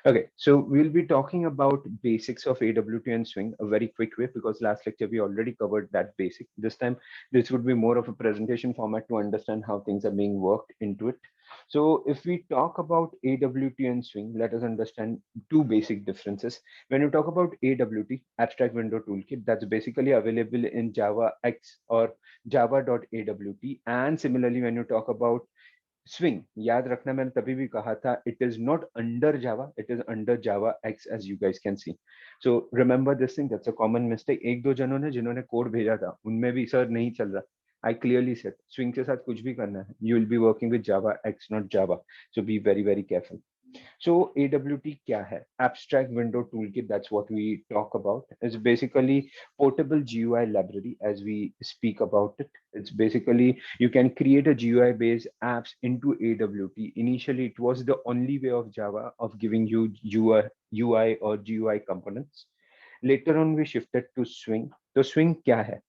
Okay, so we'll be talking about basics of AWT and Swing a very quick way because last lecture we already covered that basic. This time, this would be more of a presentation format to understand how things are being worked into it. So if we talk about AWT and Swing, let us understand two basic differences. When you talk about AWT, Abstract Window Toolkit, that's basically available in Java X or java.awt. And similarly, when you talk about Swing, याद रखना मैंने तभी भी कहा था, it is not under Java, it is under Java X as you guys can see. So remember this thing, that's a common mistake. एक दो जनों ने जिन्होंने कोड भेजा था उनमें भी सर नहीं चल रहा. I clearly said Swing के साथ कुछ भी करना है, you will be working with Java X, not Java. So be very careful. So AWT क्या है? Abstract Window Toolkit, that's what we talk about. It's basically portable GUI library as we speak about it. It's basically you can create a GUI based apps into AWT. Initially, it was the only way of Java of giving you UI or GUI components. Later on, we shifted to Swing. So Swing क्या है?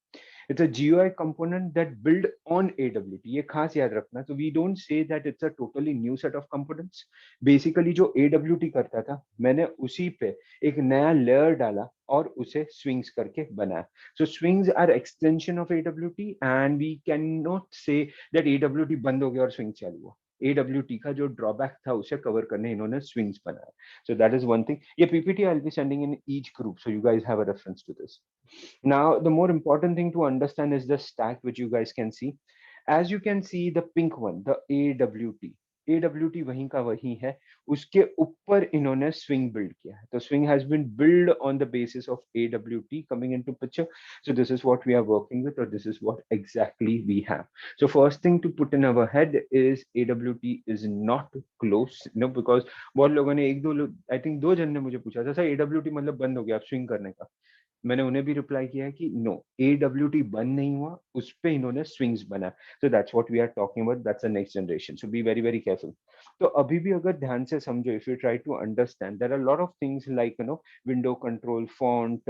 It's a GUI component that build on AWT. ये खास याद रखना. So we don't say that it's a totally new set of components. Basically जो AWT करता था, मैंने उसी पे एक नया layer डाला और उसे swings करके बनाया. So swings are extension of AWT and we cannot say that AWT बंद हो गया और swing चालू हुआ. AWT का जो drawback था उसे cover करने इन्होंने swings बनाया. So that is one thing. ये PPT I'll be sending in each group, so you guys have a reference to this. Now, the more important thing to understand is the stack, which you guys can see. As you can see, the pink one, the AWT. AWT वहीं का वहीं है, उसके ऊपर इन्होंने swing build किया है. तो swing has been built on the basis of AWT coming into picture. So this is what we are working with, or this is what exactly we have. So first thing to put in our head is AWT is not close, because बहुत लोगों ने एक दो लोग, I think दो जन ने मुझे पूछा था सर AWT मतलब बंद हो गया आप swing करने का. मैंने उन्हें भी रिप्लाई किया है कि नो, AWT बंद नहीं हुआ, उस पे इन्होंने स्विंग्स बना. So that's what we are talking about, that's the next generation. So be very careful. तो अभी भी अगर ध्यान से समझो, if you try to understand, there are lot of things like window control, font,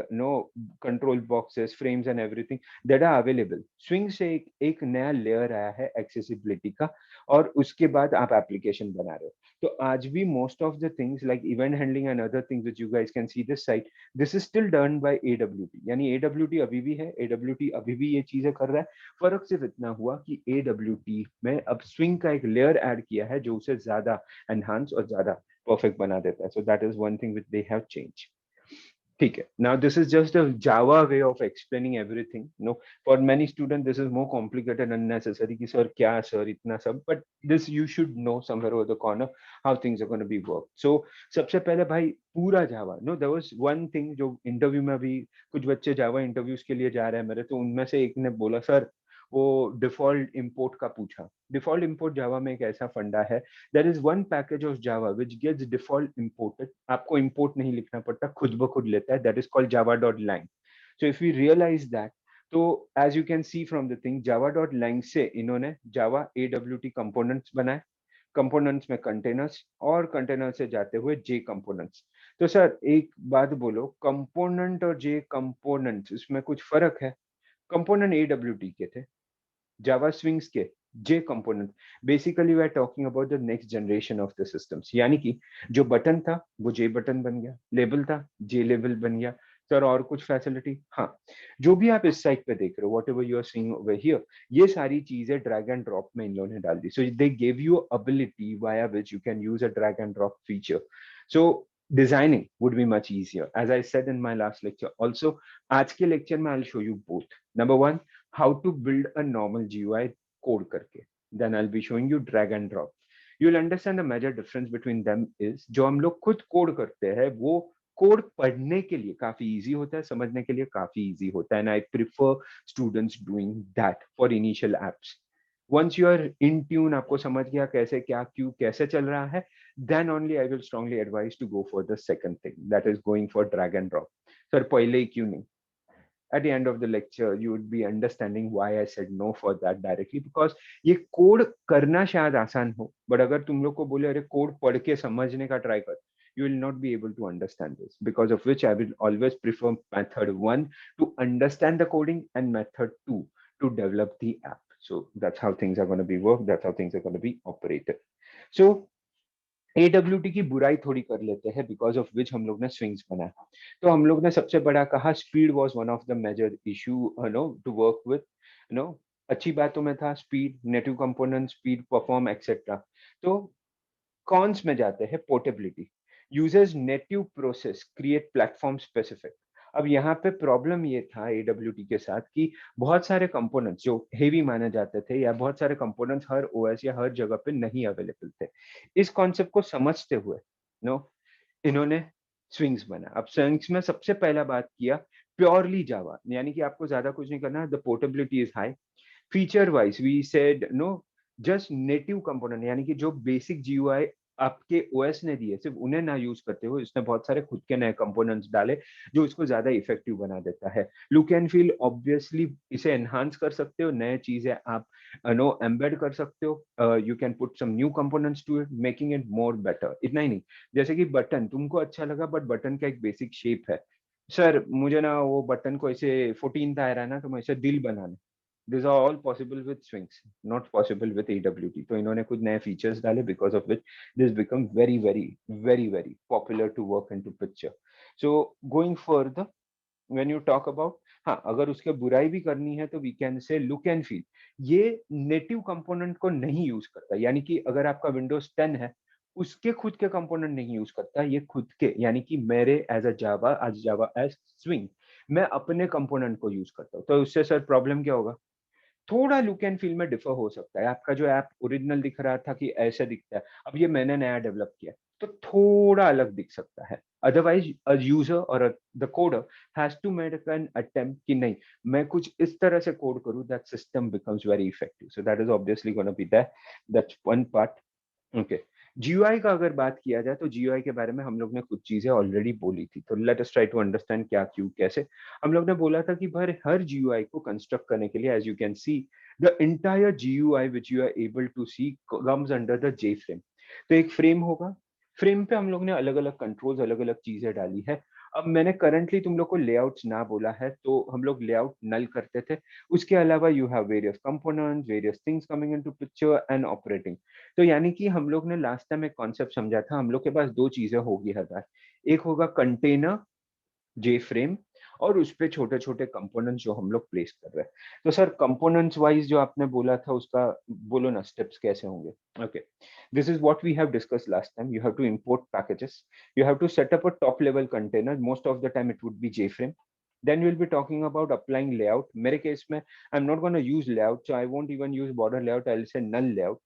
control boxes, frames and everything that are available. Swing से एक नया लेयर आया है एक्सेसिबिलिटी का, और उसके बाद आप एप्लीकेशन बना रहे हो. तो आज भी most of the things like event handling and other things which you guys can see this side, this is still done by AWT. यानी AWT अभी भी है, AWT अभी भी ये चीजें कर रहा है. फर्क सिर्फ इतना हुआ कि AWT में अब स्विंग का एक लेयर ऐड किया है जो उसे ज्यादा एनहांस और ज्यादा परफेक्ट बना देता है. So that is one thing which they have change. ठीक है. Now this is just a Java way of explaining everything. No, for many student this is more complicated unnecessary कि सर क्या sir इतना सब, but this you should know somewhere over the corner how things are gonna be work. So सबसे पहले भाई पूरा Java, no there was one thing जो interview में अभी कुछ बच्चे जावा इंटरव्यूज के लिए जा रहे हैं मेरे, तो उनमें से एक ने बोला सर वो डिफॉल्ट इंपोर्ट का पूछा. डिफॉल्ट इंपोर्ट जावा में एक ऐसा फंडा है, there is one package of Java which gets default imported. आपको import नहीं लिखना पड़ता, खुद ब खुद लेता है. That is called java.lang. So if we realize that, तो as you can see from the thing, java.lang से इन्होंने Java AWT components बनाए. कंपोनेंट्स में कंटेनर्स, और कंटेनर से जाते हुए जे कंपोनेंट्स. तो सर एक बात बोलो, कंपोनेंट और जे कंपोनेंट्स इसमें कुछ फर्क है? कंपोनेंट AWT के थे, Java Swings के J component. Basically we are talking about the next generation of the systems. यानी कि जो बटन था वो J बटन बन गया, लेबल था J लेबल बन गया. सर और कुछ फैसिलिटी? हाँ, जो भी आप इस साइट पे देख रहे हो, whatever you are seeing over here, ये सारी चीजें ड्रैग एंड ड्रॉप में इन लोगों ने डाल दी. So they gave you ability via which you can use a drag and drop feature. So designing would be much easier. As I said in my last lecture also, आज के lecture में I'll show you both. Number one, how to build a normal GUI code करके. Then I'll be showing you drag and drop. You'll understand the major difference between them is जो हम लोग खुद code करते हैं वो code पढ़ने के लिए काफी इजी होता है, समझने के लिए काफी इजी होता है. And I prefer students doing that for initial apps. Once you are in tune, आपको समझ गया कैसे क्या क्यों कैसे चल रहा है, then only I will strongly advise to go for the second thing, that is going for drag and drop. Sir पहले ही क्यों नहीं? At the end of the lecture you would be understanding why I said no for that directly, because ये code करना शायद आसान हो, but अगर तुम लोग को बोले अरे कोड पढ़ के समझने का ट्राई कर, you will not be able to understand this, because of which I will always prefer method 1 to understand the coding and method 2 to develop the app. So that's how things are going to be worked, that's how things are going to be operated. So AWT की बुराई थोड़ी कर लेते हैं, because of which हम लोग ने swings बनाया। तो हम लोग ने सबसे बड़ा कहा speed was one of the major issue no to work with no. अच्छी बातों में था speed, native component, speed, perform etcetera. तो कॉन्स में जाते हैं portability. Users native process create platform specific. अब यहाँ पे प्रॉब्लम ये था AWT के साथ कि बहुत सारे कंपोनेंट्स जो हेवी माने जाते थे या बहुत सारे कंपोनेंट्स हर OS या हर जगह पे नहीं अवेलेबल थे। इस कॉन्सेप्ट को समझते हुए नो इन्होंने स्विंग्स बना। अब स्विंग्स में सबसे पहला बात किया प्योरली जावा, यानी कि आपको ज्यादा कुछ नहीं करना, the portability is high. Feature wise we said no just native component, यानी कि जो बेसिक GUI आपके OS ने दिए सिर्फ उन्हें ना यूज करते हुए इसने बहुत सारे खुद के नए कंपोनेंट्स डाले जो इसको ज्यादा इफेक्टिव बना देता है। लुक एंड फील ऑब्वियसली इसे एनहांस कर सकते हो, नए चीजें आप नो एम्बेड कर सकते हो, you can put some new components to it making it more better. इतना ही नहीं, जैसे कि बटन तुमको अच्छा लगा बट बटन का एक बेसिक शेप है, सर मुझे ना वो बटन को ऐसे 14th आ रहा है ना तो मैं इसे दिल बनाना। These are all possible with swings, not possible with AWT. तो इन्होंने कुछ नए फीचर्स डाले because of which this become very popular to work into picture. So going further, when you talk about, हाँ अगर उसके बुराई भी करनी है तो we can say look and feel. ये नेटिव कंपोनेंट को नहीं यूज करता, यानी कि अगर आपका विंडोज 10 है उसके खुद के कंपोनेंट नहीं यूज करता, ये खुद के, यानी कि मेरे एज जावा एज स्विंग मैं अपने कंपोनेंट को यूज करता हूँ। तो उससे सर प्रॉब्लम क्या होगा, थोड़ा लुक एंड फील में डिफर हो सकता है। आपका जो ऐप ओरिजिनल दिख रहा था कि ऐसे दिखता है, अब ये मैंने नया डेवलप किया तो थोड़ा अलग दिख सकता है। अदरवाइज अ यूजर और the coder has to make an attempt कि नहीं मैं कुछ इस तरह से कोड करूं that system becomes very effective. So that is obviously gonna be that's one part. Okay, GUI का अगर बात किया जाए तो GUI के बारे में हम लोग ने कुछ चीजें ऑलरेडी बोली थी, तो let us try to understand क्या क्यों कैसे। हम लोग ने बोला था कि भाई हर GUI को कंस्ट्रक्ट करने के लिए as you can see the entire GUI which you are able to see comes under the J frame. तो एक फ्रेम होगा, फ्रेम पे हम लोग ने अलग अलग कंट्रोल्स अलग अलग चीजें डाली है। अब मैंने करंटली तुम लोग को लेआउट्स ना बोला है तो हम लोग लेआउट नल करते थे। उसके अलावा you have various components, various things coming into picture and operating. तो यानी कि हम लोग ने लास्ट टाइम एक कॉन्सेप्ट समझा था, हम लोग के पास दो चीजें होगी हर बार। एक होगा कंटेनर J फ्रेम और उस पे छोटे छोटे कंपोनेंट्स जो हम लोग प्लेस कर रहे हैं। तो सर कंपोनेंट्स वाइज जो आपने बोला था उसका बोलो ना स्टेप्स कैसे होंगे। Okay, this is what we have discuss last time. You have to import packages, you have to set up a top level container, most of the time it would be J frame. Then we'll be talking about applying layout. मेरे case में I'm not going to use layout, so I won't even use border layout. I'll say null layout.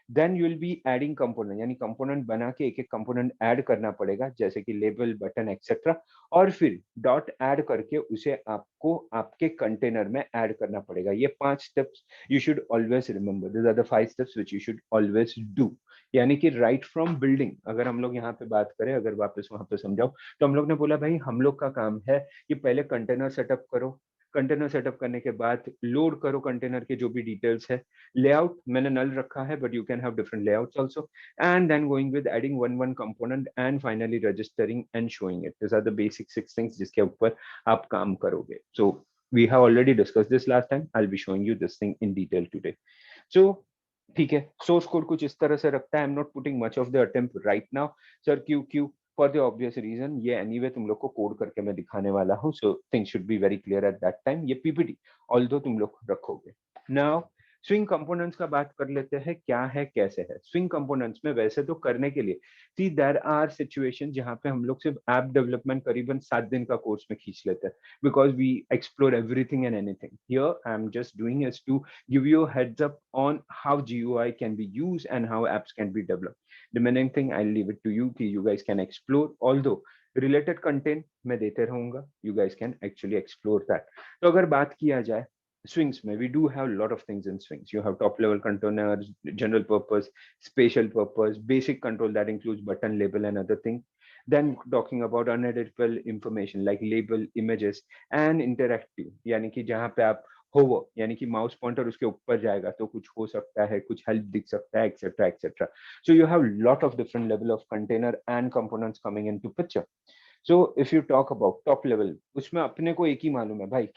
Then you will be adding component, यानी component बना के एक एक component add करना पड़ेगा जैसे कि लेबल, बटन एक्सेट्रा, और फिर डॉट ऐड करके उसे आपको आपके कंटेनर में ऐड करना पड़ेगा। ये 5 steps you should always remember, this are the 5 steps which you should always do. यानी कि राइट फ्रॉम बिल्डिंग, अगर हम लोग यहाँ पे बात करें, अगर वापस वहां पे समझाओ, तो हम लोग ने बोला भाई हम लोग का काम है कि पहले कंटेनर सेटअप करो, कंटेनर सेटअप करने के बाद लोड करो कंटेनर के जो भी डिटेल्स है। Layout मैंने null रखा है but you can have different layouts also, and then going with adding one component and finally registering and showing it. These are the basic 6 things जिसके ऊपर आप काम करोगे। So we have already discussed this last time. I'll be showing you this thing in detail today. So ठीक है, source code कुछ इस तरह से रखता है। I am not putting much of the attempt right now sir, क्यों क्यों, फॉर द ऑब्वियस रीजन ये एनीवे तुम लोग को कोड करके मैं दिखाने वाला हूँ, so things should be very clear at that time. ये PPT ऑल्दो तुम लोग रखोगे। नाउ स्विंग कंपोनेंट्स का बात कर लेते हैं, क्या है कैसे है स्विंग कंपोनेंट्स में। वैसे तो करने के लिए सी देयर आर सिचुएशन जहाँ पे हम लोग सिर्फ ऐप डेवलपमेंट करीबन 7 दिन का कोर्स में खींच लेते हैं, because we explore everything and anything. Here I am just doing is to give you a heads up on how GUI can be used and how apps can be developed. The remaining thing I'll leave it to you कि you guys can explore. Although related content मैं देते रहूंगा, you guys can actually explore that. तो अगर बात किया जाए swings में, we do have a lot of things in swings. You have top level containers, general purpose, spatial purpose, basic control that includes button, label and other things. Then talking about uneditable information like label, images and interactive, यानी कि जहाँ पे आप hover यानी कि mouse pointer उसके ऊपर जाएगा तो कुछ हो सकता है, कुछ हेल्प दिख सकता है, etcetera etcetera. So you have lot of different level of container and components coming into picture. So if you talk about top level, उसमें अपने को एक ही मालूम है भाई,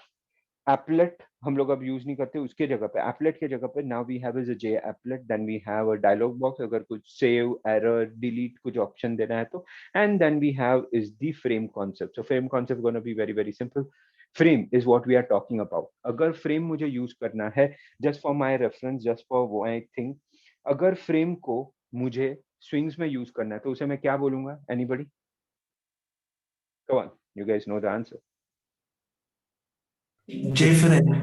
applet हम लोग अब यूज नहीं करते, उसके जगह पे applet के जगह पे now we have is a j applet, then we have a dialog box अगर कुछ save error delete कुछ option देना है तो, and then we have is the frame concept. So frame concept gonna be very very simple. Frame is what we are talking about. अगर frame मुझे use करना है just for my reference, just for my thing, अगर frame को मुझे swings में use करना है तो उसे मैं क्या बोलूंगा? Anybody? Come on, you guys know the answer. J-frame.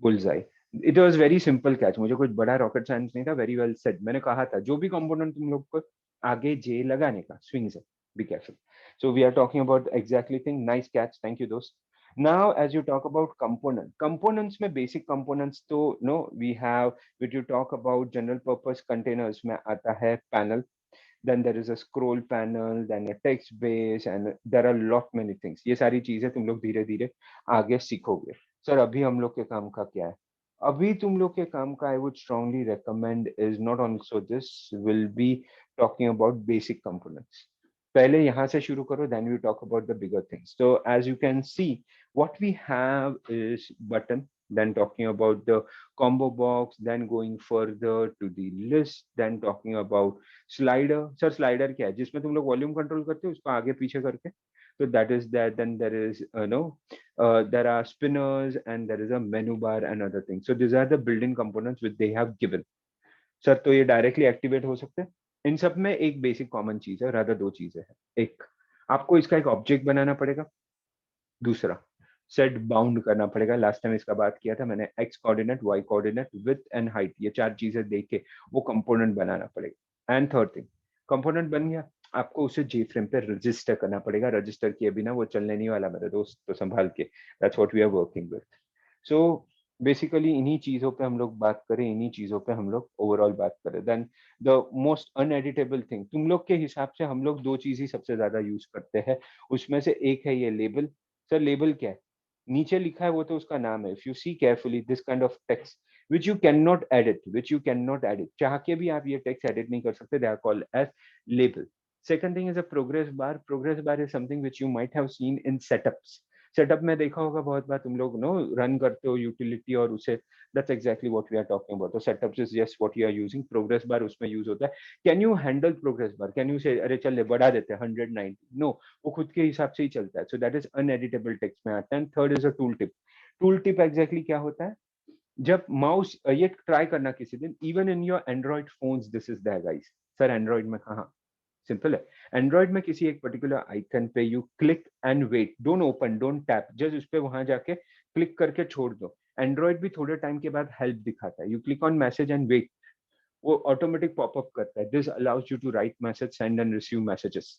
Bullseye. It was very simple catch, मुझे कुछ बड़ा रॉकेट साइंस नहीं था. Very well said. मैंने कहा था जो भी कंपोनेंट तुम लोग को आगे जे लगाने का स्विंग्स है, be careful. So we are talking about exactly thing. Nice catch, thank you दोस्त. Now as you talk about components में बेसिक कंपोनेंट्स तो no we have. With you talk about general purpose containers में आता है panel, then there is a scroll panel, then a text base, and there are lot many things. ये सारी चीजें तुम लोग धीरे धीरे आगे सीखोगे. सर अभी हम लोग के काम का क्या है? अभी तुम लोग के काम का आई would strongly recommend is not also this, will be talking about basic components. पहले यहाँ से शुरू करो, then we talk about the bigger things. So as you can see, what we have is button, then talking about the combo box, then going further to the list, then talking about slider. Sir slider क्या है? जिसमें तुम लोग volume control करते हो उसको आगे पीछे करके. So that is that. Then there is no, there are spinners and there is a menu bar and other things. So these are the built-in components which they have given. Sir तो ये directly activate हो सकते हैं. इन सब में एक basic common चीज है, रादर दो चीजें हैं. एक, आपको इसका एक ऑब्जेक्ट बनाना पड़ेगा. दूसरा, सेट बाउंड करना पड़ेगा. लास्ट टाइम इसका बात किया था मैंने. X coordinate, Y coordinate, width and height, ये चार चीजें देख के वो कंपोनेंट बनाना पड़ेगा. एंड थर्ड थिंग, कंपोनेंट बन गया, आपको उसे जी फ्रेम पे रजिस्टर करना पड़ेगा. रजिस्टर किए बिना वो चलने नहीं वाला मेरे दोस्त, तो संभाल के. That's what we are working with. So basically इन्हीं चीजों पे हम लोग बात करें, इन्हीं चीजों पे हम लोग ओवरऑल बात करें. देन द मोस्ट अनएडिटेबल थिंग, तुम लोग के हिसाब से हम लोग दो चीज ही सबसे ज्यादा यूज करते हैं. उसमें से एक है ये लेबल. सर लेबल क्या है? नीचे लिखा है वो तो उसका नाम है. If you see carefully this kind of text which you can not edit, which you can not edit, चाह के भी आप ये टेक्स्ट एडिट नहीं कर सकते. They are called as label. Second thing is a progress bar. Progress bar is something which you might have seen in setups. Setup में देखा होगा बहुत बार तुम लोग नो रन करते हो यूटिलिटी और उसे. That's exactly what we are talking about. तो setup is just what you are using. Progress bar उसमें यूज होता है. Can you handle progress bar? Can you say अरे चल बढ़ा देते हैं 190? नो, वो खुद के हिसाब से ही चलता है. सो दैट इज अनएडिटेबल टेक्स्ट में आता है. Third is a tool tip. Tool tip exactly क्या होता है? जब माउस, ये ट्राई करना किसी दिन, even in your Android phones this is there guys. Sir Android में कहाँ? सिंपल है. एंड्रॉइड में किसी एक पर्टिकुलर आइकन पे you click and wait, don't open, don't tap, just उस पे वहां जाके क्लिक करके छोड़ दो. एंड्रॉइड भी थोड़े टाइम के बाद हेल्प दिखाता है. You click on message and wait, वो ऑटोमेटिक पॉपअप करता है. This allows you to write message, send and receive messages.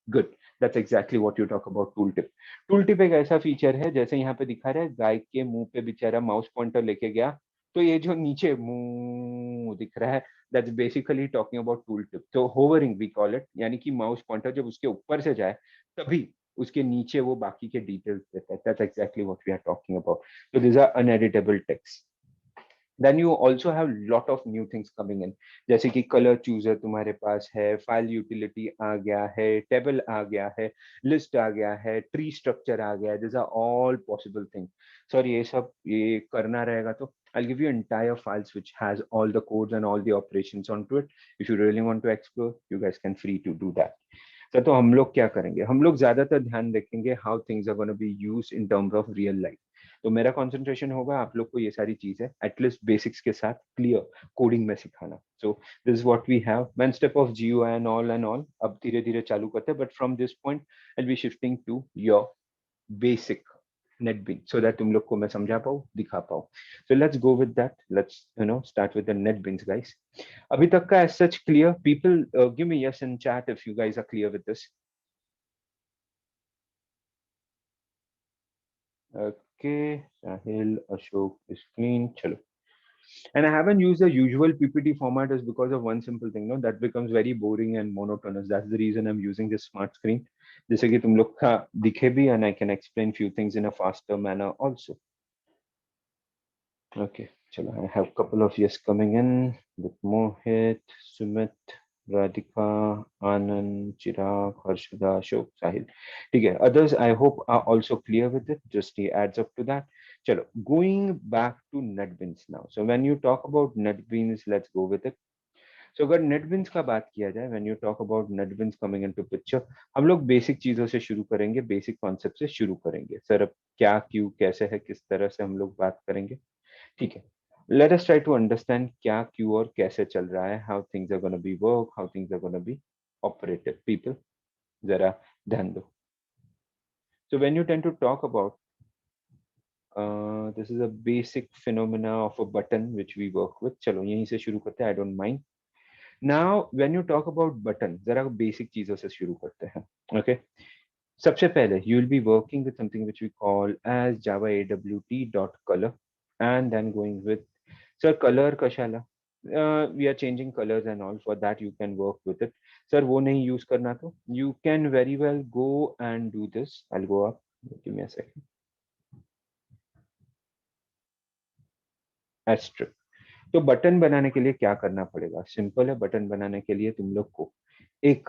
Good. That's exactly what you talk about tool tip. Tool tip एक ऐसा feature है, जैसे यहाँ पे दिखा रहा है गाय के मुंह पे बेचारा माउस पॉइंटर लेके गया, तो ये जो नीचे मुंह दिख रहा है, that's basically talking about tool tip. तो होवरिंग वी कॉल इट, यानी कि माउस पॉइंटर जब उसके ऊपर से जाए तभी उसके नीचे वो बाकी के डिटेल्स देता है. That's exactly what we are talking about. so these are uneditable text. Then you also have lot of new things coming in, जैसे कि कलर चूजर तुम्हारे पास है, फाइल यूटिलिटी आ गया है, टेबल आ गया है, लिस्ट आ गया है, ट्री स्ट्रक्चर आ गया है. This are all possible thing. Sir ये सब ये करना रहेगा तो I'll give you entire files which has all the codes and all the operations onto it. If you really want to explore, you guys can free to do that. Sir तो हम लोग क्या करेंगे? हम लोग ज्यादातर ध्यान रखेंगे how things are going to be used in terms of real life. तो मेरा कंसंट्रेशन होगा आप लोग को ये सारी चीजें एटलीस्ट बेसिक्स के साथ क्लियर कोडिंग में सिखाना. So this is what we have. One step of GUI and all अब धीरे धीरे चालू करते हैं. But from this point I will be shifting to your basic NetBeans so that तुम लोग को मैं समझा पाऊँ, दिखा पाऊँ. So let's go with that. Let's start with the NetBeans guys. अभी तक का as such clear? People give me yes in chat if you guys are clear with this. Okay, Sahil, Ashok is clean. Chalo. And I haven't used the usual PPT format is because of one simple thing, no, that becomes very boring and monotonous. That's the reason I'm using this smart screen. जैसे कि तुम लोग का दिखे भी, and I can explain few things in a faster manner also. Okay, चलो, I have couple of yes coming in with Mohit, Sumit. Radhika, आनंद, चिराग, हर्षदा, अशोक, साहिल। ठीक है, others I hope are also clear with it, just he adds up to that. चलो, going back to NetBeans now. So when you talk about NetBeans, let's go with it. So अगर NetBeans का बात किया जाए, when you talk about NetBeans coming into picture, हम लोग basic चीजों से शुरू करेंगे, बेसिक कॉन्सेप्ट से शुरू करेंगे। सर अब क्या, क्यों, कैसे है, किस तरह से हम लोग बात करेंगे, ठीक है। Let us try to understand क्या, क्यों और कैसे चल रहा है, how things are going to be work, how things are going to be operated, people, जरा ध्यान दो। So when you tend to talk about this is a basic phenomena of a button which we work with, चलो यहीं से शुरू करते हैं, I don't mind. Now when you talk about button, जरा बेसिक चीजों से शुरू करते हैं, okay? सबसे पहले you will be working with something which we call as java awt.color, and then going with sir color कशाला, we are changing colors and all, for that you can work with it. Sir वो नहीं use करना तो you can very well go and do this. I'll go up, give me a second. Asterisk. तो button बनाने के लिए क्या करना पड़ेगा, सिंपल है। बटन बनाने के लिए तुम लोग को एक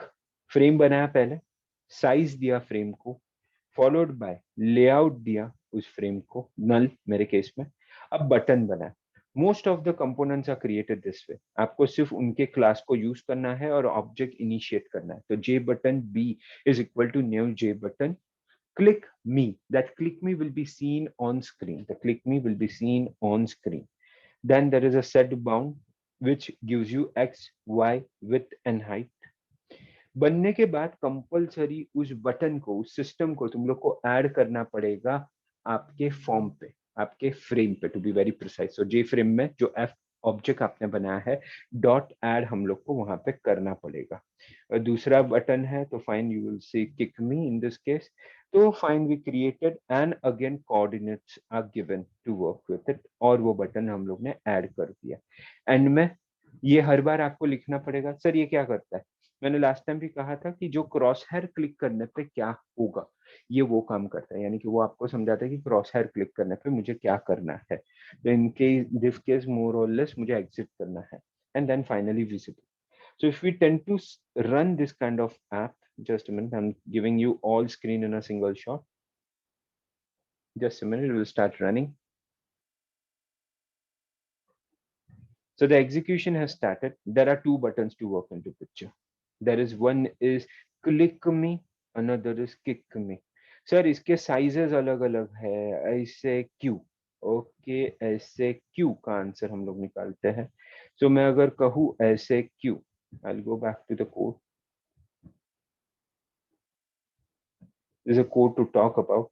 फ्रेम बनाया, पहले साइज दिया फ्रेम को, फॉलोड बाय लेआउट दिया उस फ्रेम को, नल मेरे केस में, अब बटन बनाया। Most of the components are created this way, आपको सिर्फ उनके क्लास को यूज करना है और ऑब्जेक्ट इनिशिएट करना है। तो J button B is equal to new J button click me, that click me will be seen on screen, the click me will be seen on screen. Then there is a set bound which gives you x, y, width and height. बनने के बाद compulsory उस button को, उस system को तुम लोग को ऐड करना पड़ेगा आपके फॉर्म पे, आपके फ्रेम पे, to be very precise. So J frame में जो एफ ऑब्जेक्ट आपने बनाया है, डॉट ऐड हम लोग को वहां पे करना पड़ेगा। और दूसरा बटन है तो fine, you will see kick me in this case. तो fine, we created and again coordinates are given to work with it, और वो बटन हम लोग ने ऐड कर दिया। एंड में ये हर बार आपको लिखना पड़ेगा, सर ये क्या करता है। मैंने लास्ट टाइम भी कहा था कि जो क्रॉस हेयर क्लिक करने पे क्या होगा, ये वो काम करता है, यानी कि वो आपको समझाता है कि क्रॉस हेयर क्लिक करने पे मुझे क्या करना है। तो इनके दिस केस मोर और लेस मुझे एग्जिट करना है, and then finally visible. So if we tend to run this kind of app, just a minute, I'm giving you all screen in a single shot. Just a minute, it will start running. So the execution has started. There are two buttons to work into picture. There is one is click me, another is kick me. Sir इसके sizes अलग अलग है, ऐसे क्यों? Okay, ऐसे क्यों का answer हम लोग निकालते हैं। सो मैं अगर कहूँ ऐसे क्यों, I will go back to the code, there's a code to talk about.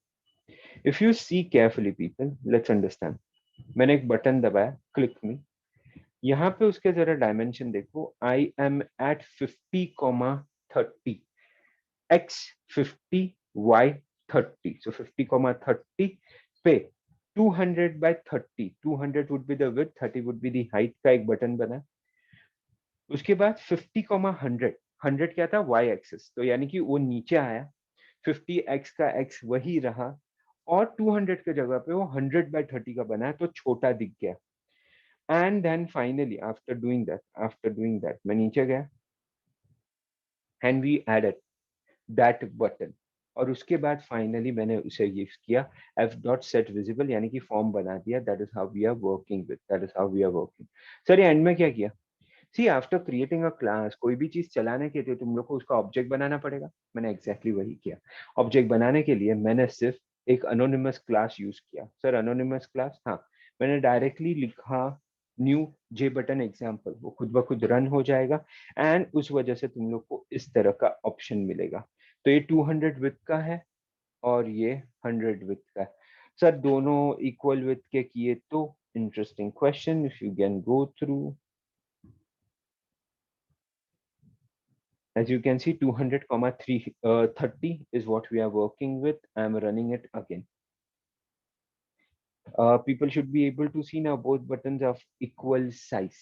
If you see carefully people, let's understand. मैंने एक बटन दबाया, क्लिक मी, यहाँ पे उसके जरा डायमेंशन देखो, I am eight 50,30, x 50, y 30. So 50,30 पे 200 by 30, 200 would be the width, 30 would be the height का एक बटन बना। उसके बाद 50,100, 100 क्या था, y एक्सिस, तो यानी कि वो नीचे आया, 50x का x वही रहा, और 200 के जगह पे वो 100/30 का बना है, तो छोटा दिख गया। And then finally after doing that मैं नीचे गया, and we added that button, और उसके बाद फाइनली मैंने उसे यूज किया एफ डॉट सेट विजिबल, यानी कि फॉर्म बना दिया। That is how we are working with, that is how we are working. Sir ये एंड में क्या किया, see after creating a class, कोई भी चीज चलाने के लिए तुम लोग को उसका ऑब्जेक्ट बनाना पड़ेगा। मैंने एग्जैक्टली वही किया। ऑब्जेक्ट बनाने के लिए मैंने सिर्फ एक अनोनिमस क्लास यूज किया। सर अनोनिमस क्लास, हाँ, मैंने डायरेक्टली लिखा न्यू जे बटन एग्जाम्पल, वो खुद ब खुद रन हो जाएगा, एंड उस वजह से तुम लोग को इस तरह का ऑप्शन मिलेगा। तो ये 200 विथ का है और ये 100 विथ का है। सर दोनों इक्वल विथ के किए तो interesting question, if you can go through. As you can see, 200, 30 is what we are working with. I am running it again. People should be able to see now both buttons of equal size.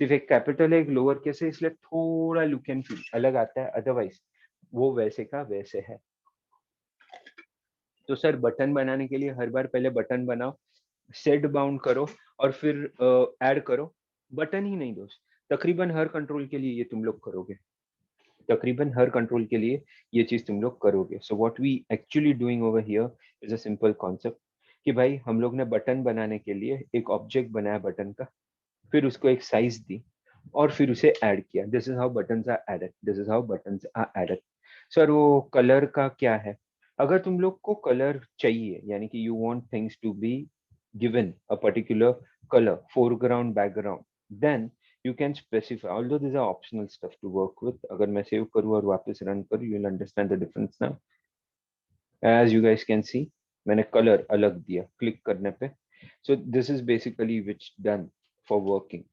सिर्फ एक capital है, एक lower case है, इसलिए थोड़ा look and feel अलग आता है, अदरवाइज वो वैसे का वैसे है। तो सर बटन बनाने के लिए हर बार पहले बटन बनाओ, सेट बाउंड करो, और फिर ऐड करो। बटन ही नहीं दोस्त, तकरीबन हर कंट्रोल के लिए ये तुम लोग करोगे, तकरीबन हर कंट्रोल के लिए ये चीज तुम लोग करोगे. So what we actually doing over here is a simple concept कि भाई हम लोग ने बटन बनाने के लिए एक ऑब्जेक्ट बनाया बटन का, फिर उसको एक साइज दी और फिर उसे ऐड किया. This is how buttons are added, this is how buttons are added. Sir वो कलर का क्या है? अगर तुम लोग को कलर चाहिए, यानी कि you want things to be given a particular color, foreground, background, then you can specify. Although these are optional stuff to work with, अगर मैं सेव करूँ और वापस रन करूँ, you'll understand the difference now. As you guys can see, मैंने colour अलग दिया click करने पे. So this is basically which done for working.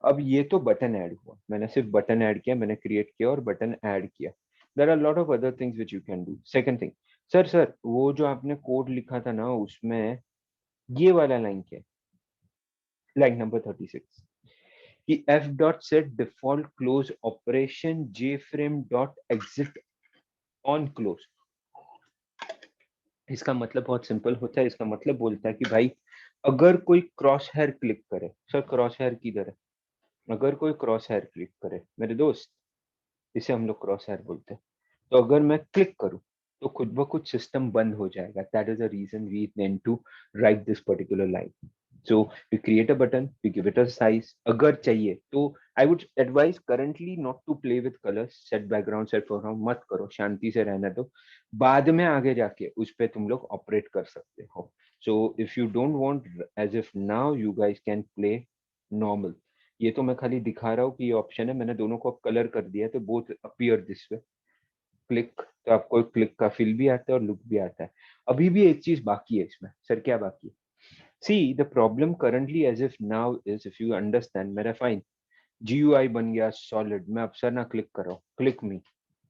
अब ये तो बटन ऐड हुआ, मैंने सिर्फ बटन ऐड किया, मैंने क्रिएट किया और बटन ऐड किया. There are lot of other things which you can do. Second thing, sir वो जो आपने कोड लिखा था ना, उसमें ये वाला लाइन क्या है? लाइन नंबर 36 कि f dot set default close operation jframe dot exit on close. इसका मतलब बहुत सिंपल होता है. इसका मतलब बोलता है कि भाई अगर कोई क्रॉस हेयर क्लिक करे, सर क्रॉस हेयर किधर है? अगर कोई क्रॉस हेयर क्लिक करे मेरे दोस्त, इसे हम लोग क्रॉस हेयर बोलते हैं, तो अगर मैं क्लिक करूं तो खुद ब खुद सिस्टम बंद हो जाएगा. That is the reason we need to write this particular line. So we create a button, we give it a size. अगर चाहिए तो I would advise currently not to play with colors, set background, set foreground मत करो, शांति से रहने दो. बाद में आगे जाके उस पे तुम लोग ऑपरेट कर सकते हो. So if you don't want, as if now you guys can play normal. ये तो मैं खाली दिखा रहा हूँ कि ये ऑप्शन है, मैंने दोनों को अब कलर कर दिया है तो both appear this way. Click तो आपको क्लिक का फील भी आता है और लुक भी आता है. अभी भी एक चीज बाकी है इसमें. सर क्या बाकी है? See, the problem currently as if now is, if you understand, मेरा fine, GUI बन गया solid, मैं अब सर ना क्लिक कर रहा हूँ, क्लिक मी,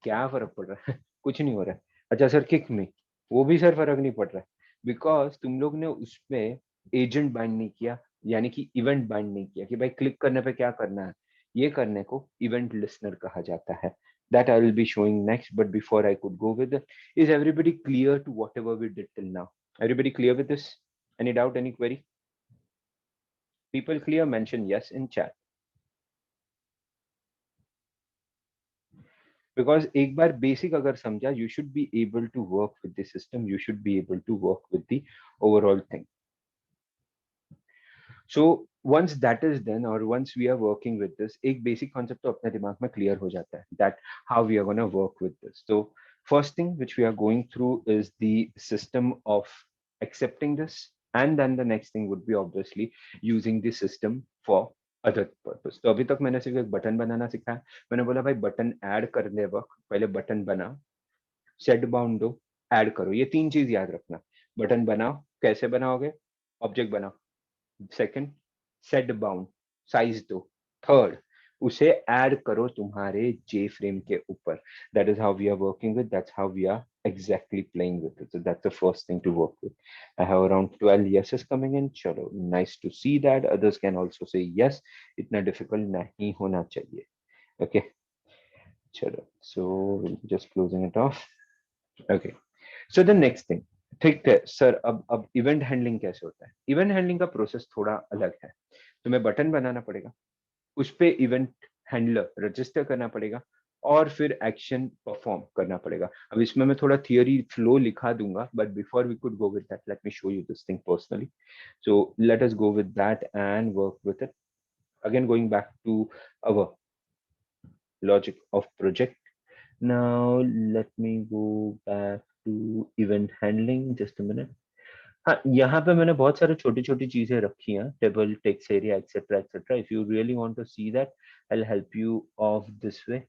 क्या फर्क पड़ रहा है? कुछ नहीं हो रहा है. अच्छा सर किक मी, वो भी सर फर्क नहीं पड़ रहा है, बिकॉज तुम लोग ने उसमें एजेंट बाइंड नहीं किया, यानी कि इवेंट बाइंड नहीं किया कि भाई क्लिक करने पे क्या करना है. ये करने को इवेंट लिस्नर कहा जाता है. That I will be showing next, but before I could go with it, is everybody clear to whatever we did till now? Everybody clear with this? Any doubt, any query? People clear, mention yes in chat. Because एक बार basic अगर समझा, you should be able to work with the system, you should be able to work with the overall thing. So once that is done, or once we are working with this, एक basic concept तो अपने दिमाग में clear हो जाता है, that how we are going to work with this. So first thing which we are going through is the system of accepting this, and then the next thing would be obviously using the system for other purpose. तो अभी तक मैंने सिर्फ एक button बनाना सिखाया. मैंने बोला भाई बटन ऐड करने वक्त पहले बटन बनाओ, सेट बाउंड दो, ऐड करो. ये तीन चीज याद रखना. बटन बनाओ, कैसे बनाओगे? ऑब्जेक्ट बनाओ. सेकंड, सेट बाउंड, साइज दो. थर्ड, उसे ऐड करो तुम्हारे जे फ्रेम के ऊपर. That is how we are working with, that's how we are exactly playing with it. So that's the first thing to work with. I have around 12 yeses coming in. Chalo, nice to see that. Others can also say yes. इतना difficult नहीं होना चाहिए. Okay. Chalo. So just closing it off. Okay. So the next thing. ठीक है sir, अब event handling कैसे होता है? इवेंट हैंडलिंग का प्रोसेस थोड़ा अलग है. तुम्हें बटन बनाना पड़ेगा, उस पे इवेंट हैंडलर रजिस्टर करना पड़ेगा और फिर एक्शन परफॉर्म करना पड़ेगा. अब इसमें मैं थोड़ा थियरी फ्लो लिखा दूंगा, but before we could go with that, let me show you this thing personally. So let us go with that and work with it. Again going back to our logic of project. Now let me go back to event handling. Just a minute. हाँ, यहाँ पे मैंने बहुत सारे छोटी छोटी चीजें रखी हैं, table, text area, etcetera etcetera. If you really want to see that, I will help you of this way.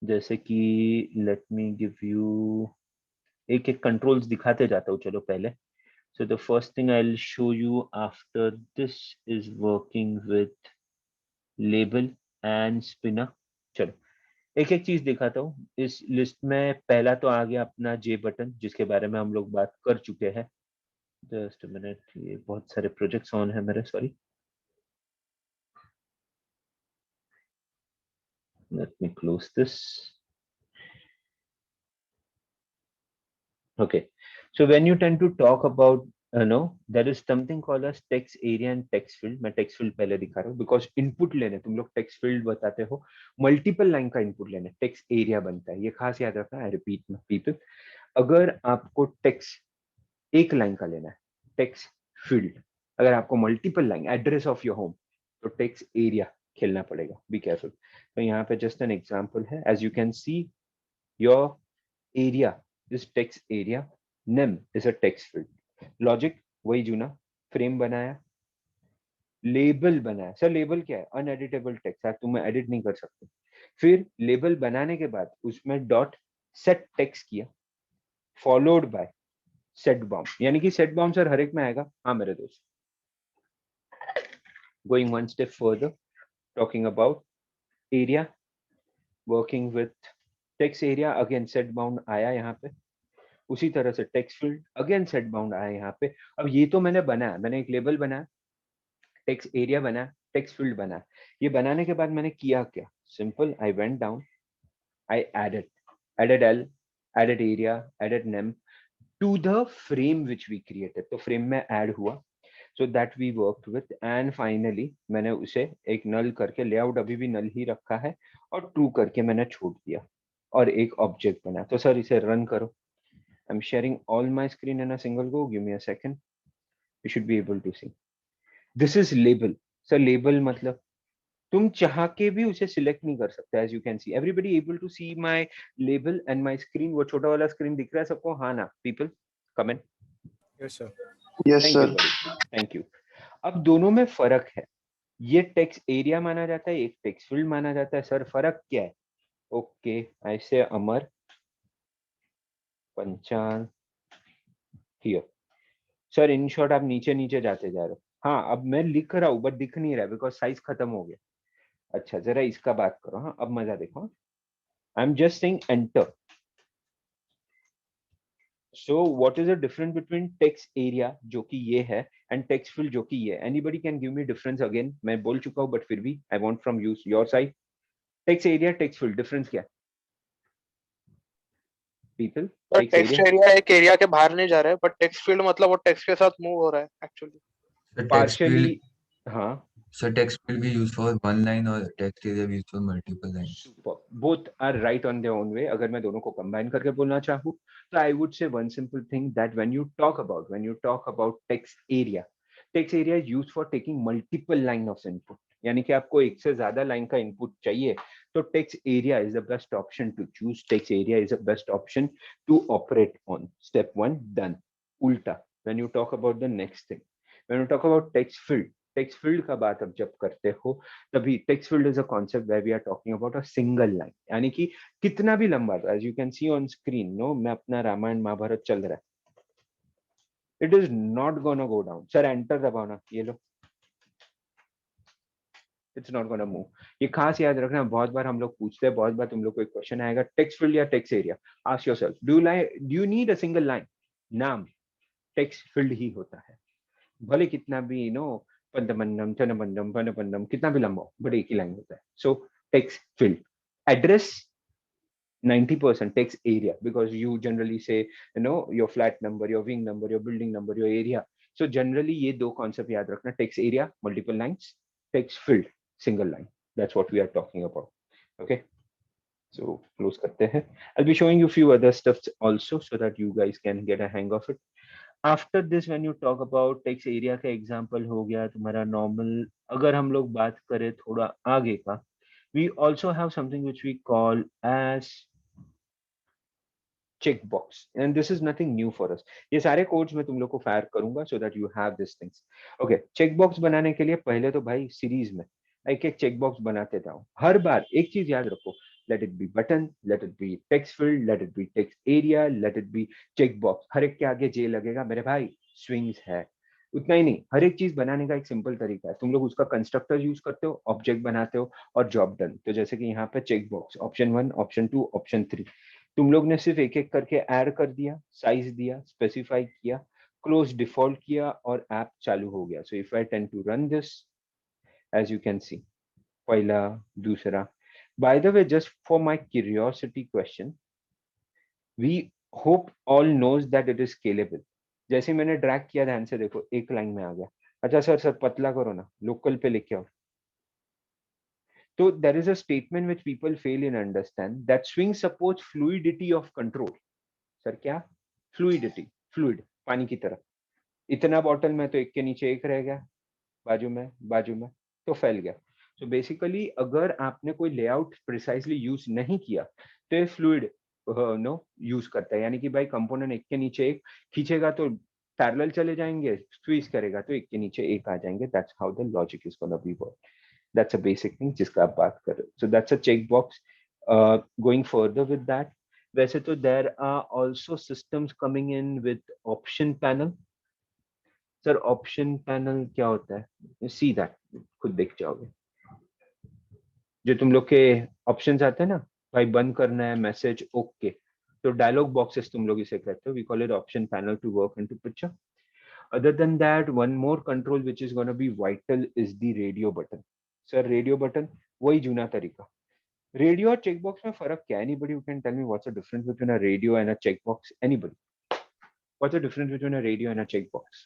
जैसे कि लेट मी गिव यू एक एक कंट्रोल्स दिखाते जाता हूँ. चलो पहले, so the first thing I will show you after this is working with label and spinner. चलो एक एक चीज दिखाता हूँ. इस लिस्ट में पहला तो आ गया अपना जे बटन, जिसके बारे में हम लोग बात कर चुके हैं. जस्ट अ मिनट, ये बहुत सारे प्रोजेक्ट्स ऑन है मेरे, sorry. Let me close this. Okay. So when you tend to talk about no, there is something called as text area and text field. मैं टेक्स्ट फील्ड पहले दिखा रहा हूँ बिकॉज इनपुट लेने तुम लोग टेक्स्ट फील्ड बताते हो, मल्टीपल लाइन का इनपुट लेने टेक्स्ट एरिया बनता है. ये खास याद रखना. आई रिपीट पीपल, अगर आपको टेक्स्ट एक लाइन का लेना है टेक्स्ट फील्ड, अगर आपको multiple line address of your home, तो टेक्स्ट एरिया खेलना पड़ेगा. Be careful. तो यहाँ पे जस्ट एन एग्जांपल है. As you can see, your area is text area, name is a text field. Logic वही जूना, फ्रेम बनाया, लेबल बनाया. सर लेबल क्या है? अनएडिटेबल टेक्स्ट है, तुम एडिट नहीं कर सकते. फिर लेबल बनाने के बाद उसमें डॉट सेट टेक्स्ट किया, फॉलोड बाय सेट बाउंड. यानी कि सेट बाउंड सर हर एक में आएगा. हाँ मेरे दोस्त, going one step further, talking about area, working with text area, again set bound आया यहाँ पे. उसी तरह से text field, again set bound आया यहाँ पे. अब ये तो मैंने बनाया, मैंने एक लेबल बनाया, टेक्स्ट एरिया बनाया, टेक्स्ट फील्ड बनाया. ये बनाने के बाद मैंने किया क्या? Simple, I went down, I added L, added area, added name to the frame which we created. तो फ्रेम में ऐड हुआ, so that we worked with. And finally मैंने उसे एक नल करके, लेआउट अभी भी नल ही रखा है, और ट्रू करके मैंने छोड़ दिया और एक ऑब्जेक्ट बनाया. तो सर इसे रन करो. I'm sharing all my screen in a single go. Give me a second. You should be able to see. This is label. So label मतलब तुम चाह के भी उसे सिलेक्ट नहीं कर सकते. As you can see, everybody able to see my label and my screen. वो छोटा वाला स्क्रीन दिख रहा है सबको? हाँ ना? People, comment. Yes, sir. Yes, Thank you, sir. buddy. Thank you. अब दोनों में फर्क है. ये टेक्स्ट एरिया माना जाता है, एक टेक्स्ट फील्ड माना जाता है. सर फर्क क्या है? ओके, ऐसे Amar Panchal here. Sir in short आप नीचे नीचे जाते जा रहे हो. हाँ अब मैं लिख रहा हूँ बट दिख नहीं रहा बिकॉज साइज खत्म हो गया. अच्छा जरा इसका बात करो. हाँ अब मजा देखो. आई am just saying enter. So what is the difference between text area जो कि ये है एंड टेक्स्ट फील्ड जो कि ये? Anybody can give me difference? Again मैं बोल चुका हूँ बट फिर भी I want from you your side. Text area, text field, difference क्या? पीपल, तो टेक्स्ट टेक्स्ट एरिया एरिया एक एरिया के बाहर नहीं जा रहा है, बट टेक्स्ट फील्ड मतलब वो टेक्स्ट के साथ मूव हो रहा है actually. So text partially. field, हाँ. so text field we use for one line or text area we use for multiple lines. Super. Both are right on their own way. अगर मैं दोनों को combine करके बोलना चाहूँ, तो I would say one simple thing that when you talk about text area is used for taking multiple line of input. यानी कि आपको एक से ज्यादा लाइन का इनपुट चाहिए, तो text area is the best option to choose. Text area is the best option to operate on. Step one done. उल्टा, when you talk about the next thing, when you talk about text field का बात अब जब करते हो, तभी text field is a concept where we are talking about a single line. यानी कि कितना भी लंबा, as you can see on screen, no मैं अपना रामायण महाभारत चल रहा है, it is not gonna go down. Sir enter दबाना, ये लो, इट्स नॉट गोना मूव. ये खास याद रखना. बहुत बार हम लोग पूछते हैं, बहुत बार तुम लोग को एक क्वेश्चन आएगा, टेक्स्ट फील्ड या text area. Ask yourself, do you need a single line? नाम टेक्स्ट फील्ड ही होता है, भले कितना भी पंदमंडम चनबंडम पनपंडम कितना भी लंबा हो, बट एक ही लाइन होता है. सो text field. Address 90% text area, because you generally say your flat number, your wing number, your building number, your area. So generally ये दो concept याद रखना. text area multiple lines, text field single line. That's what we are talking about. Okay, so close करते हैं. I'll be showing you few other stuffs also so that you guys can get a hang of it. After this, when you talk about text area का example हो गया तुम्हारा normal. अगर हम लोग बात करें थोड़ा आगे का, we also have something which we call as checkbox, and this is nothing new for us. ये सारे कोड्स मैं तुम लोग को फायर करूंगा so that you have these things. Okay, checkbox बनाने के लिए पहले तो भाई सीरीज में एक एक checkbox बनाते जाओ. हर बार एक चीज याद रखो, let it be button, let it be text field, let it be text area, let it be checkbox. हर एक के आगे जे लगेगा मेरे भाई, swings है. उतना ही नहीं, हर एक चीज बनाने का एक सिंपल तरीका है. तुम लोग उसका कंस्ट्रक्टर यूज करते हो, ऑब्जेक्ट बनाते हो और जॉब डन. तो जैसे कि यहाँ पे चेकबॉक्स, ऑप्शन 1, ऑप्शन 2, ऑप्शन 3, तुम लोग ने सिर्फ एक एक करके ऐड कर दिया, साइज दिया, स्पेसिफाई किया, क्लोज डिफॉल्ट किया और ऐप चालू हो गया. So if I tend to run this, as you can see, पहला, दूसरा. By the way, just for my curiosity question, we hope all knows that it is scalable. जैसे ही मैंने ड्रैग किया, ध्यान से देखो, एक लाइन में आ गया। अच्छा सर पतला करो ना, लोकल पे लिख के आओ। तो there is a statement which people fail in understand that swing supports fluidity of control. Sir क्या? फ्लूइडिटी, फ्लूइड, पानी की तरह। इतना बॉटल में तो एक के नीचे एक रह गया, बाजू में तो फैल गया। तो बेसिकली अगर आपने कोई लेआउट प्रिसाइजली यूज नहीं किया तो ये फ्लूइड नो यूज करता है, यानी कि भाई कंपोनेंट एक के नीचे एक खींचेगा तो पैरेलल चले जाएंगे, स्क्वीज करेगा तो एक के नीचे एक आ जाएंगे। That's how the logic is gonna be work. That's a basic thing जिसका आप बात कर रहे हो। So that's a check box. Going further with that, वैसे तो there are also systems coming in with option panel. Sir option panel क्या होता है? सी दैट, खुद देख जाओगे। जो तुम लोग के ऑप्शंस आते हैं ना, भाई बंद करना है मैसेज, ओके, तो डायलॉग बॉक्सेस तुम लोग इसे कहते हो। We call it option panel to work into picture. Other than that, one more control which is going to be vital is the radio button. Sir, radio button वही जूना तरीका। Radio और checkbox में फर्क क्या है? Anybody who can tell me what's the difference between a radio and a checkbox? Anybody? What's the difference between a radio and a checkbox?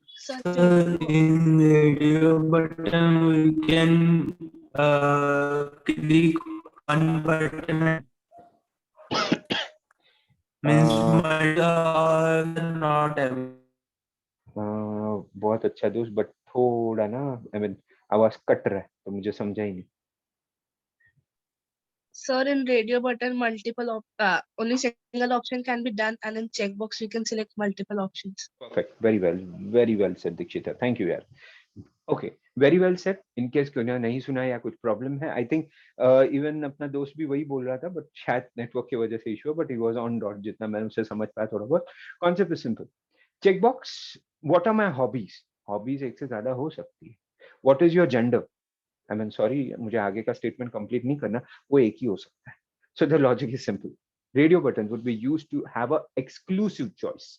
Sir, in radio button we can click one button means not every. बहुत अच्छा दोस्त, but थोड़ा ना I mean आवाज cut रहा है तो मुझे समझा ही नहीं। Sir, in radio button, only single option can be done, and in checkbox we can select multiple options. Perfect. Very well said, Dikshita. Thank you, यार। Okay, very well said. In case कोई नहीं सुना या कुछ problem है, I think even अपना दोस्त भी वही बोल रहा था, बट शायद नेटवर्क की वजह से इशू है, but he was on dot, जितना मैंने उससे समझ पाया थोड़ा बहुत। Concept is simple. Checkbox, what are my hobbies? Hobbies एक से ज्यादा हो सकती है। What is your gender? I mean sorry, मुझे आगे का स्टेटमेंट कंप्लीट नहीं करना, वो एक ही हो सकता है। So the logic is simple. Radio button would be used to have a exclusive choice.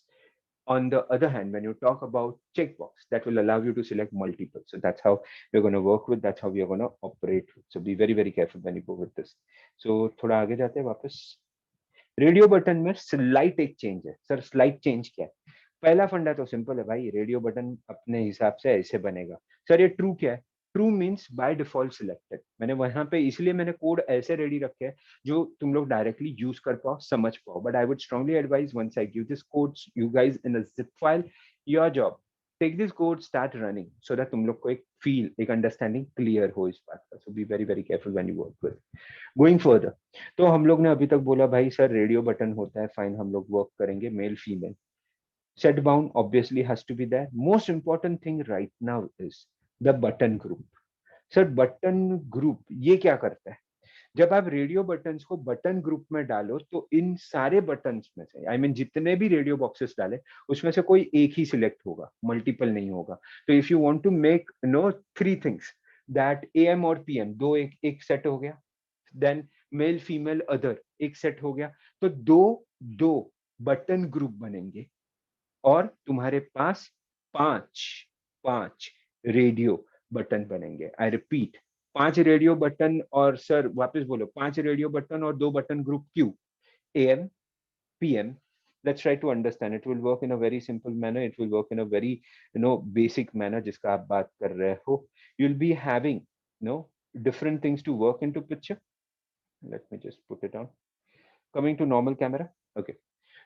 On the other hand, when you talk about checkbox, that will allow you to select multiple. So that's how we're going to work with, that's how we are going to operate with. So be very careful when you go with this. So थोड़ा आगे जाते हैं वापस। Radio button में slight एक change है। Sir slight change क्या है? पहला फंडा तो सिंपल है भाई, रेडियो बटन अपने हिसाब से ऐसे बनेगा। सर ये ट्रू क्या है? True means by default selected. मैंने वहां पे इसलिए मैंने कोड ऐसे रेडी रखे हैं जो तुम लोग डायरेक्टली यूज कर पाओ, समझ पाओ। But I would strongly advise, once I give this codes you guys in a zip file, your job, take this code, start running, so that तुम लोग को एक फील, एक अंडरस्टैंडिंग क्लियर हो इस बात का। So be very careful when you work with. Going further, तो हम लोग ने अभी तक बोला भाई सर रेडियो बटन होता है, फाइन, हम लोग वर्क करेंगे male female. Set bound obviously has to be there. Most important thing right now is the button group. Sir button group ये क्या करता है? जब आप रेडियो बटन्स को बटन ग्रुप में डालो तो इन सारे बटन्स में से, आई मीन जितने भी रेडियो बॉक्सेस डाले उसमें से कोई एक ही सिलेक्ट होगा, मल्टीपल नहीं होगा। तो if you want to make no three things, that AM और पीएम दो एक सेट हो गया, देन मेल फीमेल अदर एक सेट हो गया, तो दो बटन ग्रुप बनेंगे और तुम्हारे पास पांच रेडियो बटन बनेंगे। आई रिपीट, 5 रेडियो बटन, और सर वापस बोलो, 5 रेडियो बटन और 2 बटन ग्रुप क्यों? AM, PM. Let's try to understand. It will work in a very simple manner. It will work in a very basic manner जिसका आप बात कर रहे हो। You'll be having different things to work into picture. Let me just put it on. Coming to normal camera. Okay.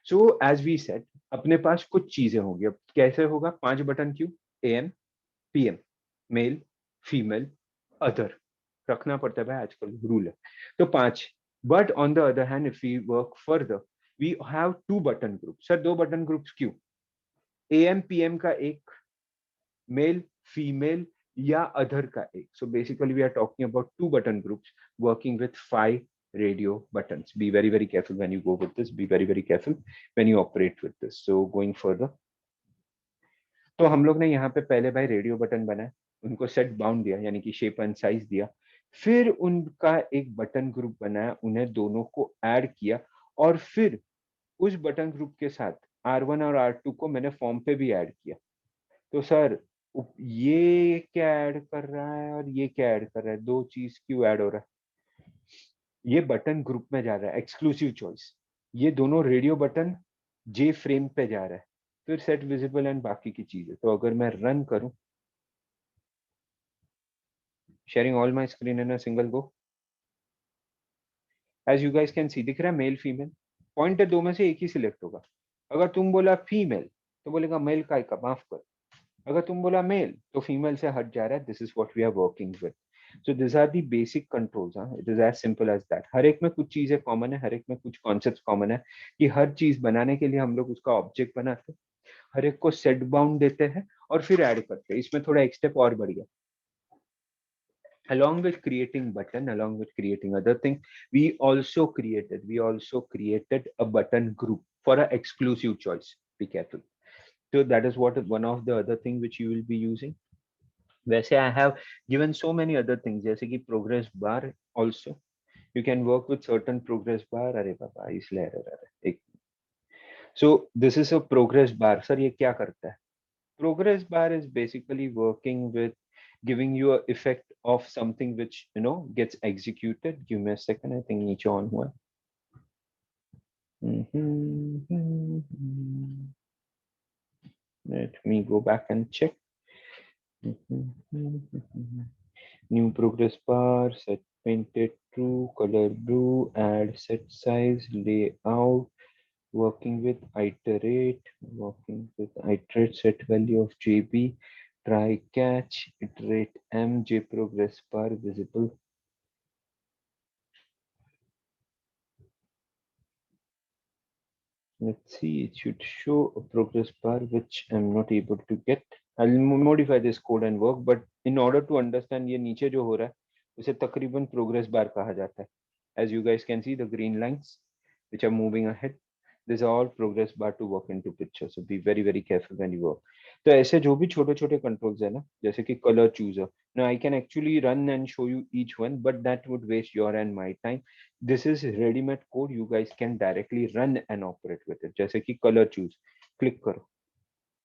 So as we said, अपने पास कुछ चीजें होंगी। अब कैसे होगा? 5 बटन क्यों? AM, PM, male, female, other रखना पड़ता है भाई, आजकल रूल है, तो 5। But on the other hand if we work further, we have 2 button group. Sir 2 button groups क्यों? AM PM का एक, मेल फीमेल या अदर का एक। So basically we are talking about 2 button groups working with 5 radio buttons. Be very careful when you go with this. Be very careful when you operate with this. So going further, तो हम लोग ने यहाँ पे पहले भाई radio button बनाए, उनको सेट बाउंड दिया, यानी कि शेप एंड साइज दिया, फिर उनका एक बटन ग्रुप बनाया, उन्हें दोनों को ऐड किया, और फिर उस बटन ग्रुप के साथ R1 और R2 को मैंने फॉर्म पे भी ऐड किया। तो सर ये क्या ऐड कर रहा है और ये क्या ऐड कर रहा है? 2 चीज क्यों ऐड हो रहा है? ये बटन ग्रुप में जा रहा है, एक्सक्लूसिव चॉइस। ये दोनों रेडियो बटन जे फ्रेम पे जा रहा है, फिर सेट विजिबल एंड बाकी की चीजें। तो अगर मैं रन करूं, sharing all my screen in a single go, as you guys can see, दिख रहा है मेल फीमेल, पॉइंटर दो में से एक ही सिलेक्ट होगा। अगर तुम बोला फीमेल तो बोलेगा मेल का माफ कर, अगर तुम बोला मेल तो फीमेल से हट जा रहा है। This is what we are working with. So this are the basic controls. It is as simple as that. हर एक में कुछ चीजें कॉमन है, हर एक में कुछ कॉन्सेप्ट कॉमन है, कि हर चीज बनाने के लिए हम लोग उसका ऑब्जेक्ट बनाते हैं, हर एक को सेट बाउंड देते हैं और फिर ऐड करते हैं। इसमें थोड़ा एक स्टेप और बढ़ गया। Along with creating button, along with creating other thing, we also created a button group for an exclusive choice. Be careful. So that is what one of the other thing which you will be using. वैसे I have given so many other things, जैसे कि progress bar also. You can work with certain progress bar. अरे बाबा इसलिए error एक. So this is a progress bar. Sir ये क्या करता है? Progress bar is basically working with giving you a effect of something which gets executed. Give me a second. I think niche on hua. Let me go back and check. New progress bar, set painted true, color blue, add set size, layout, working with iterate, set value of JB, try catch, iterate M, J progress bar visible. Let's see, it should show a progress bar which I'm not able to get. I'll modify this code and work, but in order to understand ये नीचे जो हो रहा है उसे तकरीबन progress bar कहा जाता है. As you guys can see, the green lines which are moving ahead, these are all progress bar to work into picture. So be very very careful when you work. तो ऐसे जो भी छोटे छोटे controls है ना, जैसे कि color chooser. Now I can actually run and show you each one, but that would waste your and my time. This is ready-made code. You guys can directly run and operate with it. जैसे कि color choose, click करो,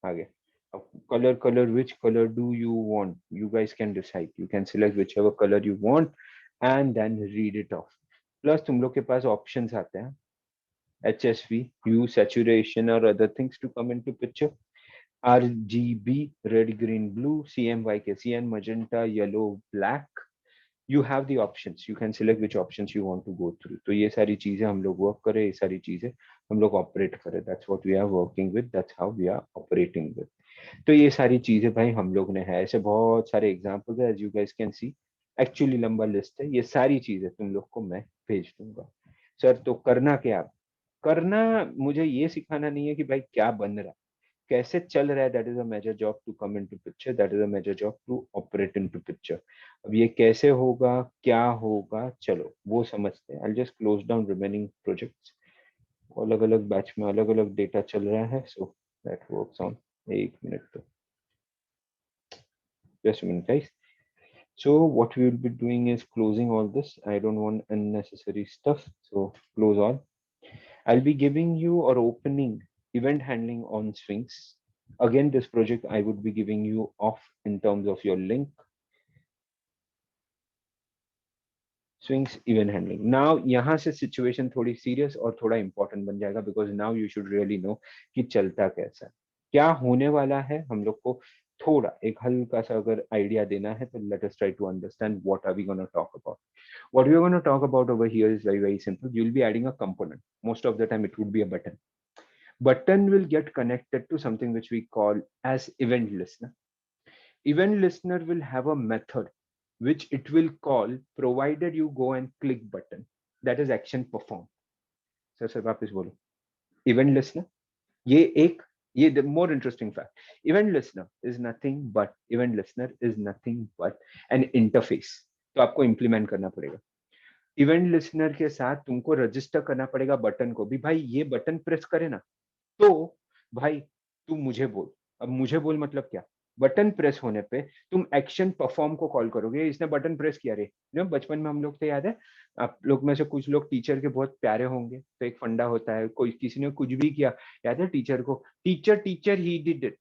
आगे. Color, which color do you want? You guys can decide. You can select whichever color you want and then read it off. Plus तुम लोग के पास options आते हैं. HSV, hue, saturation or other things to come into picture. RGB, red, green, blue. CMYK, cyan, magenta, yellow, black. You have the options. You can select which options you want to go through. तो ये सारी चीजें हम लोग work करें, ये सारी चीजें हम लोग operate करें. That's what we are working with. That's how we are operating with. तो ये सारी चीजें भाई हम लोग ने है. ऐसे बहुत सारे एग्जाम्पल्स है, as you guys can see. Actually लंबा लिस्ट है. ये सारी चीजें तुम लोग को मैं भेज दूंगा. सर तो करना क्या? करना मुझे ये सिखाना नहीं है कि भाई क्या बन रहा है, कैसे चल रहा है. That is a major job to come into picture. That is a major job to operate into picture. अब ये कैसे होगा, क्या होगा, चलो वो समझते हैं. I just close down remaining projects. अलग अलग बैच में अलग अलग डेटा चल रहा है. So that works on. एक मिनट तो just a minute guys. So what we will be doing is closing all this. I don't want unnecessary stuff, so close all. I'll be giving you or opening event handling on Sphinx. Again, this project I would be giving you off in terms of your link. Sphinx event handling. Now यहाँ से situation थोड़ी serious और थोड़ा important बन जाएगा, because now you should really know कि चलता कैसा है, क्या होने वाला है. हम लोग को थोड़ा एक हल्का सा अगर आइडिया देना है तो let us try to understand what are we going to talk about. What we are going to talk about over here is very very simple. You'll be adding a component. Most of the time it would be a button. Button will get connected to something which we call as event listener. Event listener will have a method which it will call provided you go and click button. That is action perform. Sir वापस बोलो. Event listener, ये the more interesting fact. Event listener is nothing but an interface. तो आपको implement करना पड़ेगा. Event listener के साथ तुमको रजिस्टर करना पड़ेगा बटन को भी. भाई ये बटन प्रेस करे ना, तो भाई तू मुझे बोल. अब मुझे बोल मतलब क्या? बटन प्रेस होने पे तुम एक्शन परफॉर्म को कॉल करोगे. इसने बटन प्रेस किया रे. बचपन में हम लोग तो याद है, आप लोग में से कुछ लोग टीचर के बहुत प्यारे होंगे, तो एक फंडा होता है, कोई किसी ने कुछ भी किया, याद है टीचर को, teacher he did it.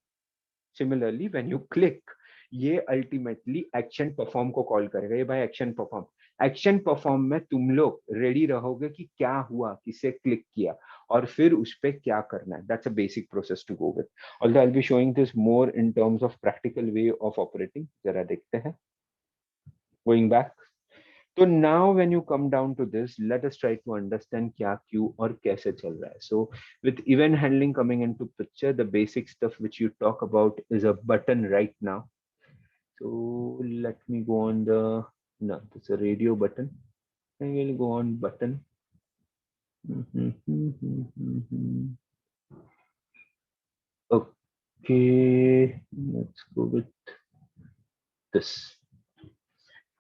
Similarly when you click, ये अल्टीमेटली एक्शन परफॉर्म को कॉल करेगा. ये भाई एक्शन परफॉर्म. एक्शन परफॉर्म में तुम लोग रेडी रहोगे कि क्या हुआ, किसे क्लिक किया और फिर उस पे क्या करना है. That's a basic process to go with. Although I will be showing this more in terms of practical way of operating. जरा देखते हैं. Going back. So now when you come down to this, let us try to understand क्या क्यों और कैसे चल रहा है. So with event handling coming into picture, the basic stuff which you talk about is a button right now. So let me go on the, no, it's a radio button. I will go on button. Okay, let's go with this.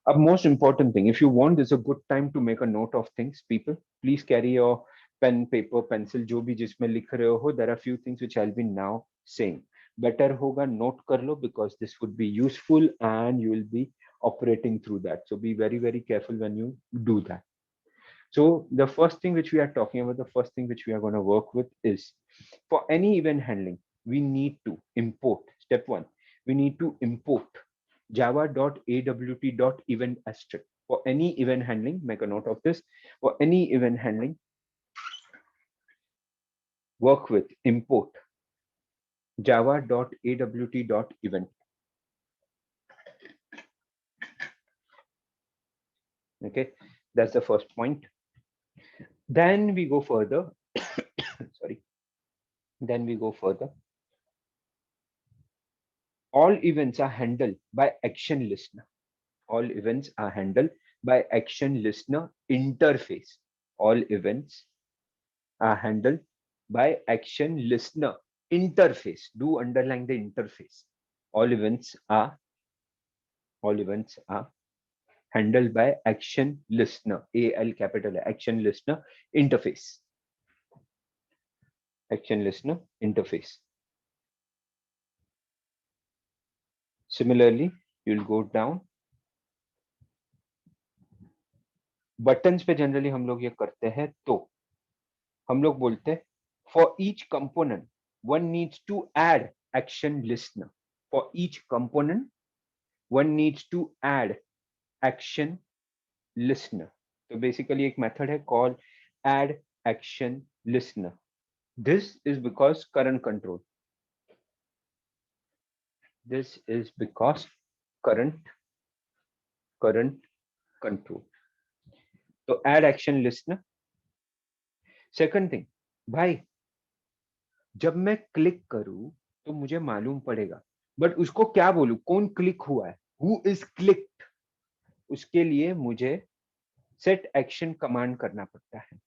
A most important thing, if you want, this is a good time to make a note of things. People, please carry your pen, paper, pencil, जो भी जिसमें लिख रहे हो. There are few things which I'll be now saying. Better होगा note कर लो, because this would be useful and you will be operating through that. So be very, very careful when you do that. So the first thing which we are talking about, the first thing which we are going to work with is, for any event handling, we need to import. Step one, we need to import java.awt.event asterisk. For any event handling, make a note of this. For any event handling, work with import java.awt.event. Okay, that's the first point. Then we go further. Sorry. Then we go further. All events are handled by action listener. All events are handled by action listener interface. All events are handled by action listener interface. Do underline the interface. All events are handled by action listener, AL capital A, action listener interface. Action listener interface. Similarly, you'll go down. Buttons पे generally हम लोग ये करते हैं, तो हम लोग बोलते हैं, for each component one needs to add action listener. For each component one needs to add action listener. So basically एक method है called add action listener. This is because current control. This is because current control. So add action listener. Second thing, भाई जब मैं click करूं तो मुझे मालूम पड़ेगा, बट उसको क्या बोलूं, कौन क्लिक हुआ है, हु इज क्लिक्ड. उसके लिए मुझे सेट एक्शन कमांड करना पड़ता है.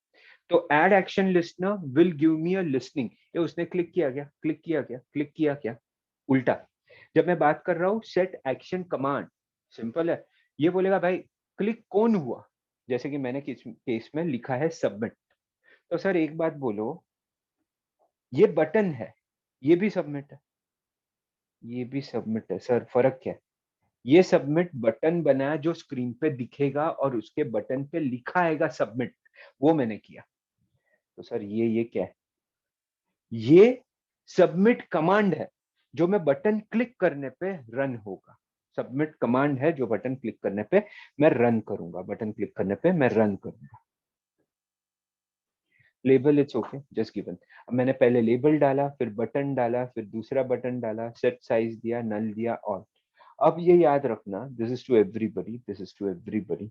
तो add action listener will give me a listening. ये उसने क्लिक किया क्या, क्लिक किया क्या, क्लिक किया क्या. उल्टा जब मैं बात कर रहा हूं सेट एक्शन कमांड, सिंपल है, ये बोलेगा भाई क्लिक कौन हुआ. जैसे कि मैंने केस में लिखा है सबमिट. तो सर एक बात बोलो, ये बटन है, ये भी सबमिट है, ये भी सबमिट है, सर फर्क क्या है. ये सबमिट बटन बनाया जो स्क्रीन पे दिखेगा और उसके बटन पे लिखा आएगा सबमिट, वो मैंने किया. तो सर ये क्या है, ये सबमिट कमांड है जो मैं बटन क्लिक करने पे रन होगा. सबमिट कमांड है जो बटन क्लिक करने पे मैं रन करूंगा, बटन क्लिक करने पे मैं रन करूंगा. Label it's okay, just given. अब मैंने पहले लेबल डाला, फिर बटन डाला, फिर दूसरा बटन डाला, सेट साइज दिया, नल दिया, और अब ये याद रखना, this is to everybody, this is to everybody.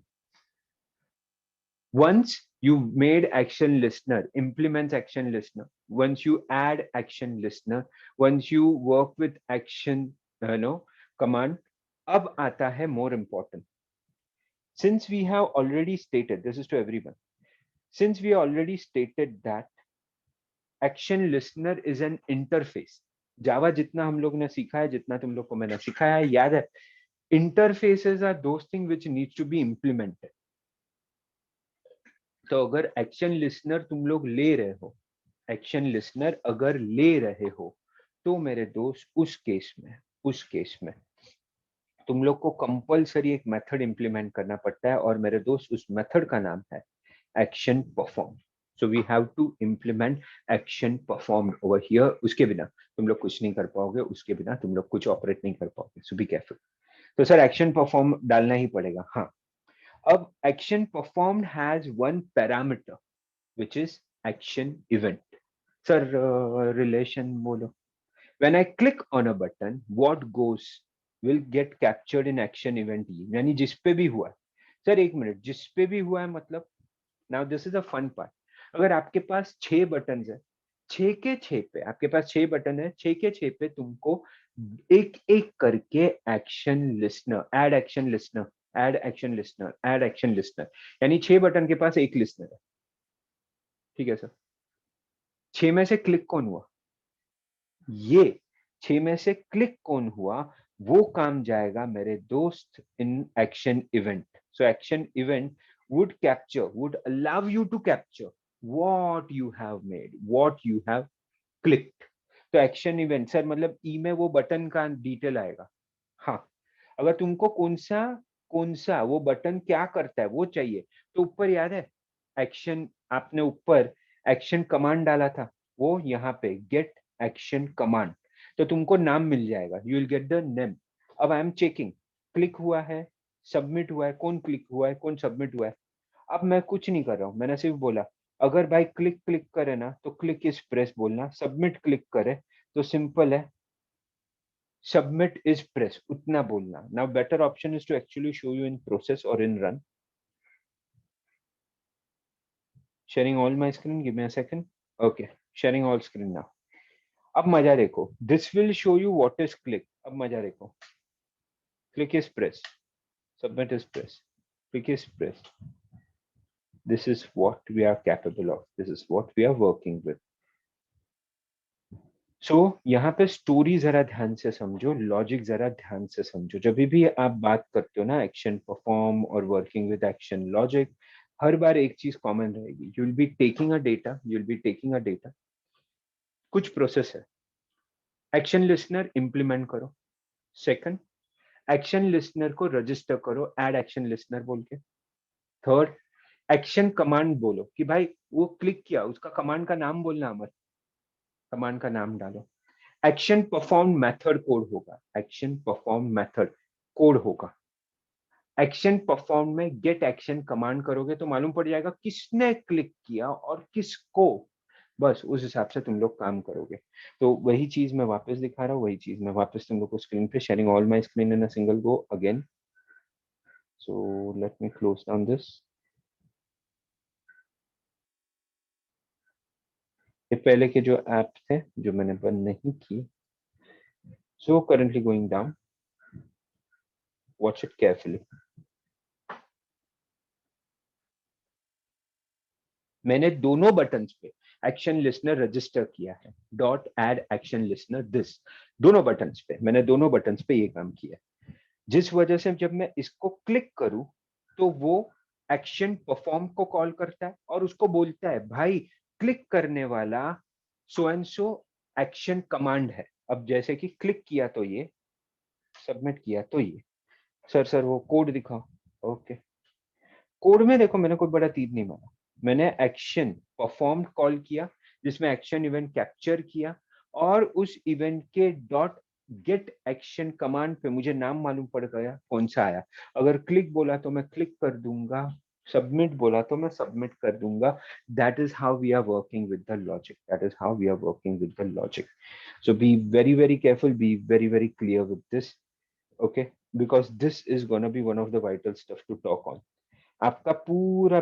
Once you made action listener, implements action listener, once you add action listener, once you work with action command, अब आता है more important. Since we have already stated, this is to everyone, since we already stated that action listener is an interface. जावा जितना हम लोग ने सीखा है, जितना तुम लोग को मैंने सिखाया है, याद है, interfaces are those things which needs to be implemented. तो अगर एक्शन लिसनर तुम लोग ले रहे हो, एक्शन लिसनर अगर ले रहे हो, तो मेरे दोस्त उस केस में तुम लोग को कंपलसरी एक मेथड इंप्लीमेंट करना पड़ता है, और मेरे दोस्त उस मेथड का नाम है action perform. So we have to implement action perform over here. उसके बिना तुम लोग कुछ नहीं कर पाओगे, उसके बिना तुम लोग कुछ ऑपरेट नहीं कर पाओगे. सो बी केयरफुल. तो सर एक्शन परफॉर्म डालना ही पड़ेगा. हाँ, अब action performed has one parameter which is action event. Sir, relation bolo. When I click on a button, what goes will get captured in action event E. यानी जिस पे भी हुआ है. सर एक मिनट, जिस पे भी हुआ है मतलब, now this is a fun part. अगर आपके पास 6 बटन है, 6 के 6 पे आपके पास 6 बटन है, 6 के 6 पे तुमको एक एक करके action listener, add action listener, add action listener, add action listener, यानी 6 बटन के पास एक लिस्नर है. ठीक है सर. 6 में से क्लिक कौन हुआ? ये 6 में से क्लिक कौन हुआ वो काम जाएगा मेरे दोस्त in action event. So action event would capture, would allow you to capture what you have made, what you have clicked. तो एक्शन इवेंट सर मतलब ई में वो बटन का डिटेल आएगा. हाँ, अगर तुमको कौन सा वो बटन क्या करता है वो चाहिए तो ऊपर याद है एक्शन, आपने ऊपर एक्शन कमांड डाला था, वो यहाँ पे गेट एक्शन कमांड, तो तुमको नाम मिल जाएगा, you will get the name. अब आई एम चेकिंग, क्लिक हुआ है, सबमिट हुआ है, कौन क्लिक हुआ है, कौन सबमिट हुआ है. अब मैं कुछ नहीं कर रहा हूँ, मैंने सिर्फ बोला अगर भाई क्लिक करे ना तो क्लिक इज प्रेस बोलना, सबमिट क्लिक करे तो सिंपल है submit is press, उतना बोलना. Now better option is to actually show you in process or in run. Sharing all my screen, give me a second. Okay, sharing all screen now. अब मजा देखो, this will show you what is click. अब मजा देखो, click is press, submit is press, click is press. This is what we are capable of. This is what we are working with. सो यहाँ पे story जरा ध्यान से समझो, logic जरा ध्यान से समझो. जब भी आप बात करते हो ना एक्शन परफॉर्म और वर्किंग विद एक्शन लॉजिक, हर बार एक चीज कॉमन रहेगी, you will be taking a data, कुछ प्रोसेस है, एक्शन लिस्नर इंप्लीमेंट करो. सेकंड, एक्शन लिस्नर को रजिस्टर करो, ऐड एक्शन लिस्नर बोल के. थर्ड, एक्शन कमांड बोलो कि भाई वो क्लिक किया, उसका कमांड का नाम बोलना, अमर कमांड का नाम डालो. एक्शन परफॉर्म मेथड कोड होगा, एक्शन परफॉर्म मेथड कोड होगा. एक्शन परफॉर्म में गेट एक्शन कमांड करोगे तो मालूम पड़ जाएगा किसने क्लिक किया और किसको, बस उस हिसाब से तुम लोग काम करोगे. तो वही चीज मैं वापस दिखा रहा हूँ, वही चीज मैं वापस तुम लोग को स्क्रीन पे, sharing all my screen in a single go again. So let me close down this. ये पहले के जो ऐप थे जो मैंने बंद नहीं की. So currently going down, watch it carefully. मैंने दोनों बटन्स पे एक्शन लिस्नर रजिस्टर किया है, dot add action listener this, दोनों बटन्स पे मैंने दोनों बटन्स पे ये काम किया, जिस वजह से जब मैं इसको क्लिक करूं तो वो एक्शन परफॉर्म को कॉल करता है और उसको बोलता है भाई क्लिक करने वाला so and so action command है. अब जैसे कि क्लिक किया तो ये, सबमिट किया तो ये. सर वो कोड दिखाओ. ओके, कोड में देखो मैंने कोई बड़ा तीर नहीं मारा, मैंने एक्शन परफॉर्म कॉल किया जिसमें एक्शन इवेंट कैप्चर किया और उस इवेंट के डॉट गेट एक्शन कमांड पे मुझे नाम मालूम पड़ गया कौन सा आया. अगर क्लिक बोला तो मैं क्लिक कर दूंगा, सबमिट बोला तो मैं सबमिट कर दूंगा. That is how we are working with the logic, that is how we are working with the logic. So be very very careful, be very very clear with this. Okay, because this is gonna be one of the vital stuff to talk on. आपका पूरा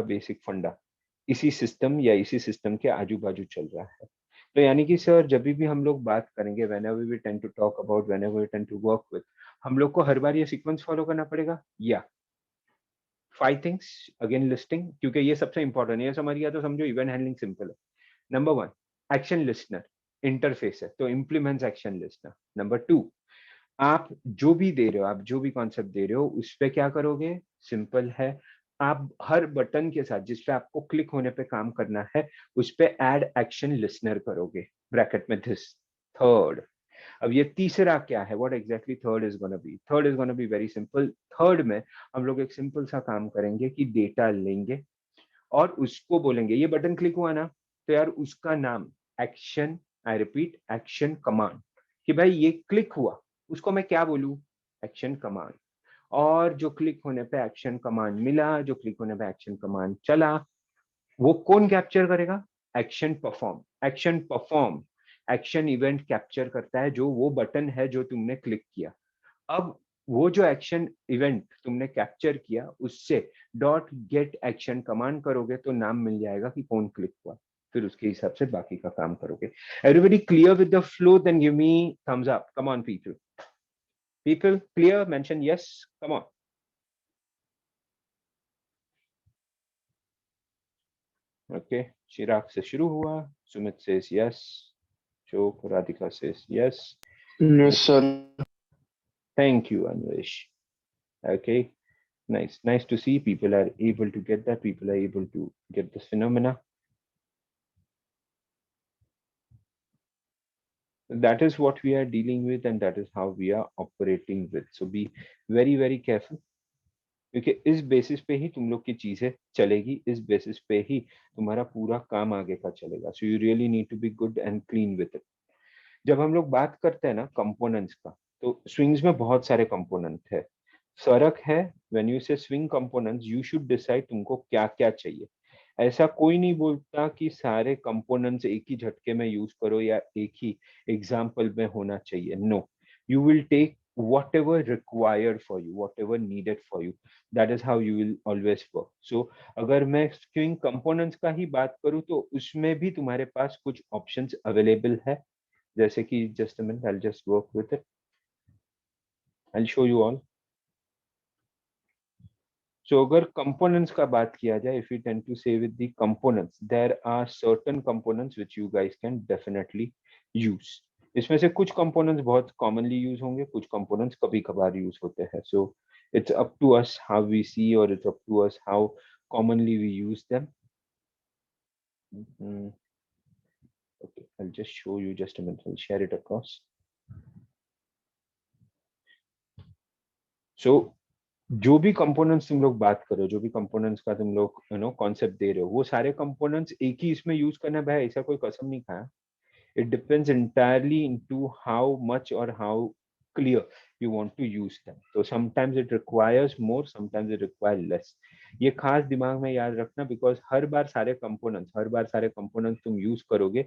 basic फंडा इसी system या इसी system के आजू बाजू चल रहा है. तो यानी कि सर जब भी हम लोग बात करेंगे, whenever we tend to talk about, whenever we tend to work with, हम लोग को हर बार ये सीक्वेंस फॉलो करना पड़ेगा. या 5 थिंग्स अगेन लिस्टिंग, क्योंकि ये सबसे इंपॉर्टेंट है, ये समझ गया तो समझो इवेंट हैंडलिंग सिंपल है. नंबर 1, एक्शन लिस्नर इंटरफेस है तो इम्प्लीमेंट्स एक्शन लिस्नर. नंबर 2, आप जो भी दे रहे हो, आप जो भी कॉन्सेप्ट दे रहे हो उस पे क्या करोगे, सिंपल है, आप हर बटन के साथ जिस पे आपको क्लिक होने पे काम करना है उस पे ऐड एक्शन लिसनर करोगे, ब्रैकेट में दिस. थर्ड, अब ये तीसरा क्या है, what exactly third is gonna B, third is gonna be very simple. Third में हम लोग एक सिंपल सा काम करेंगे कि डेटा लेंगे और उसको बोलेंगे ये बटन क्लिक हुआ ना तो यार उसका नाम action, I repeat action command, कि भाई ये क्लिक हुआ उसको मैं क्या बोलूं, एक्शन कमांड. और जो क्लिक होने पे एक्शन कमांड मिला, जो क्लिक होने पे एक्शन कमांड चला, वो कौन कैप्चर करेगा? Action perform. Action perform action event capture करता है, जो वो बटन है जो तुमने क्लिक किया। अब वो जो एक्शन इवेंट तुमने कैप्चर किया, उससे डॉट गेट एक्शन कमांड करोगे तो नाम मिल जाएगा कि कौन क्लिक हुआ, फिर उसके हिसाब से बाकी का काम करोगे। Everybody clear with the flow? Then give me thumbs up. Come on people, people clear? Mention yes, come on. Okay, Chirag से शुरू हुआ, Sumit says yes, Chok, Radhika says yes. Yes, sir. Thank you, Anvesh. Okay, nice to see people are able to get that, people are able to get this phenomena. That is what we are dealing with and that is how we are operating with. So be very careful, क्योंकि इस basis पे ही तुम लोग की चीजें चलेगी, इस basis पे ही तुम्हारा पूरा काम आगे का चलेगा। So you really need to be good and clean with it. जब हम लोग बात करते हैं ना कंपोनेंट्स का, तो स्विंग्स में बहुत सारे कंपोनेंट है। फर्क है, व्हेन यू से swing components you should decide तुमको क्या क्या चाहिए। ऐसा कोई नहीं बोलता कि सारे कंपोनेंट्स एक ही झटके में यूज करो या एक ही एग्जाम्पल में होना चाहिए। No, you will take whatever required for you, whatever needed for you. That is how you will always work. So अगर मैं स्विंग कंपोनेंट्स का ही बात करूँ तो उसमें भी तुम्हारे पास कुछ ऑप्शंस अवेलेबल है, जैसे कि just a minute, I'll just work with it, I'll show you all. So अगर components का बात किया जाए, if we tend to say with the components, there are certain components which you guys can definitely use. इसमें से कुछ components बहुत commonly use होंगे, कुछ components कभी कभार use होते हैं. So it's up to us how we see, or it's up to us how commonly we use them. Okay, I'll just show you, just a minute, I'll share it across. So जो भी components तुम लोग बात करो, जो भी components का तुम लोग कॉन्सेप्ट दे रहे हो, वो सारे कंपोनेंट्स एक ही इसमें यूज करना है भाई, ऐसा कोई कसम नहीं खाया। It depends entirely into how much or how clear you want to use them. So sometimes it requires more, sometimes it requires less. ये खास दिमाग में याद रखना, बिकॉज हर बार सारे कंपोनेंट्स तुम यूज करोगे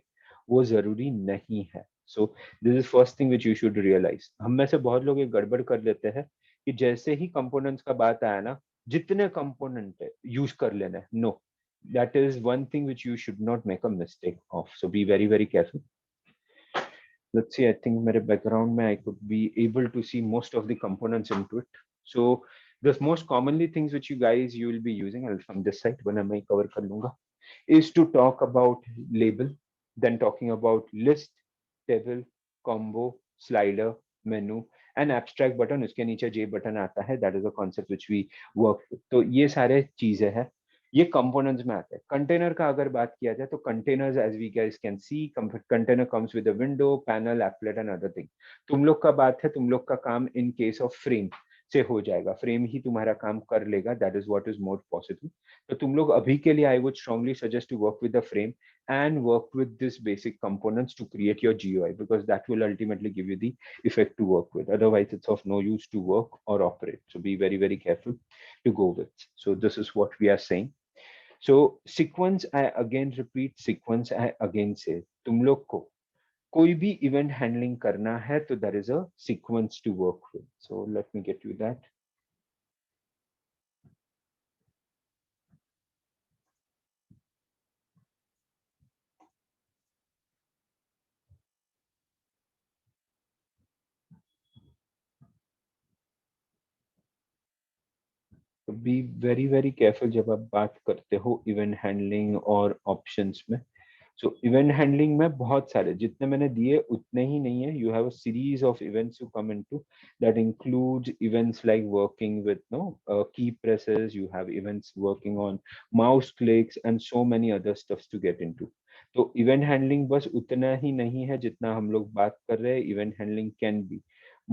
वो जरूरी नहीं है। So this is first thing which you should realise. हम में से बहुत लोग एक गड़बड़ कर लेते हैं कि जैसे ही कंपोनेंट्स का बात आया ना, जितने कंपोनेंट है यूज कर लेना है। No, that is one thing which you should not make a mistake of. So be very careful. Let's see, I think my background I could be able to see most of the components into it. So the most commonly things which you guys you will be using, I'll from this side when I cover kar lunga, is to talk about label, then talking about list, table, combo, slider, menu and abstract button. उसके नीचे J button आता है, that is a concept which we work with. तो ये सारे चीजें हैं, ये कंपोनेंट्स में आते हैं। कंटेनर का अगर बात किया जाए तो containers as we guys can see, container comes with a window, panel, applet and other thing. तुम लोग का बात है, तुम लोग का काम इन केस ऑफ फ्रेम से हो जाएगा, फ्रेम ही तुम्हारा काम कर लेगा, that is what is more possible. तो तुम लोग अभी के लिए I would strongly suggest to work with the frame and work with this basic components to create your GUI, because that will ultimately give you the effect to work with. Otherwise it's of no use to work or operate. So be very careful to go with. So this is what we are saying. So sequence, I again repeat, sequence I again say, तुम लोग को कोई भी event handling करना है तो there is a sequence to work with. So let me get you that. तो B very careful जब आप बात करते हो इवेंट हैंडलिंग और ऑप्शंस में। सो इवेंट हैंडलिंग में बहुत सारे, जितने मैंने दिए उतने ही नहीं है। You have a series of events you come into, that includes events like working with key presses, you have events working on mouse clicks and so many other stuffs to get into. तो event handling बस उतना ही नहीं है जितना हम लोग बात कर रहे हैं। Event handling can be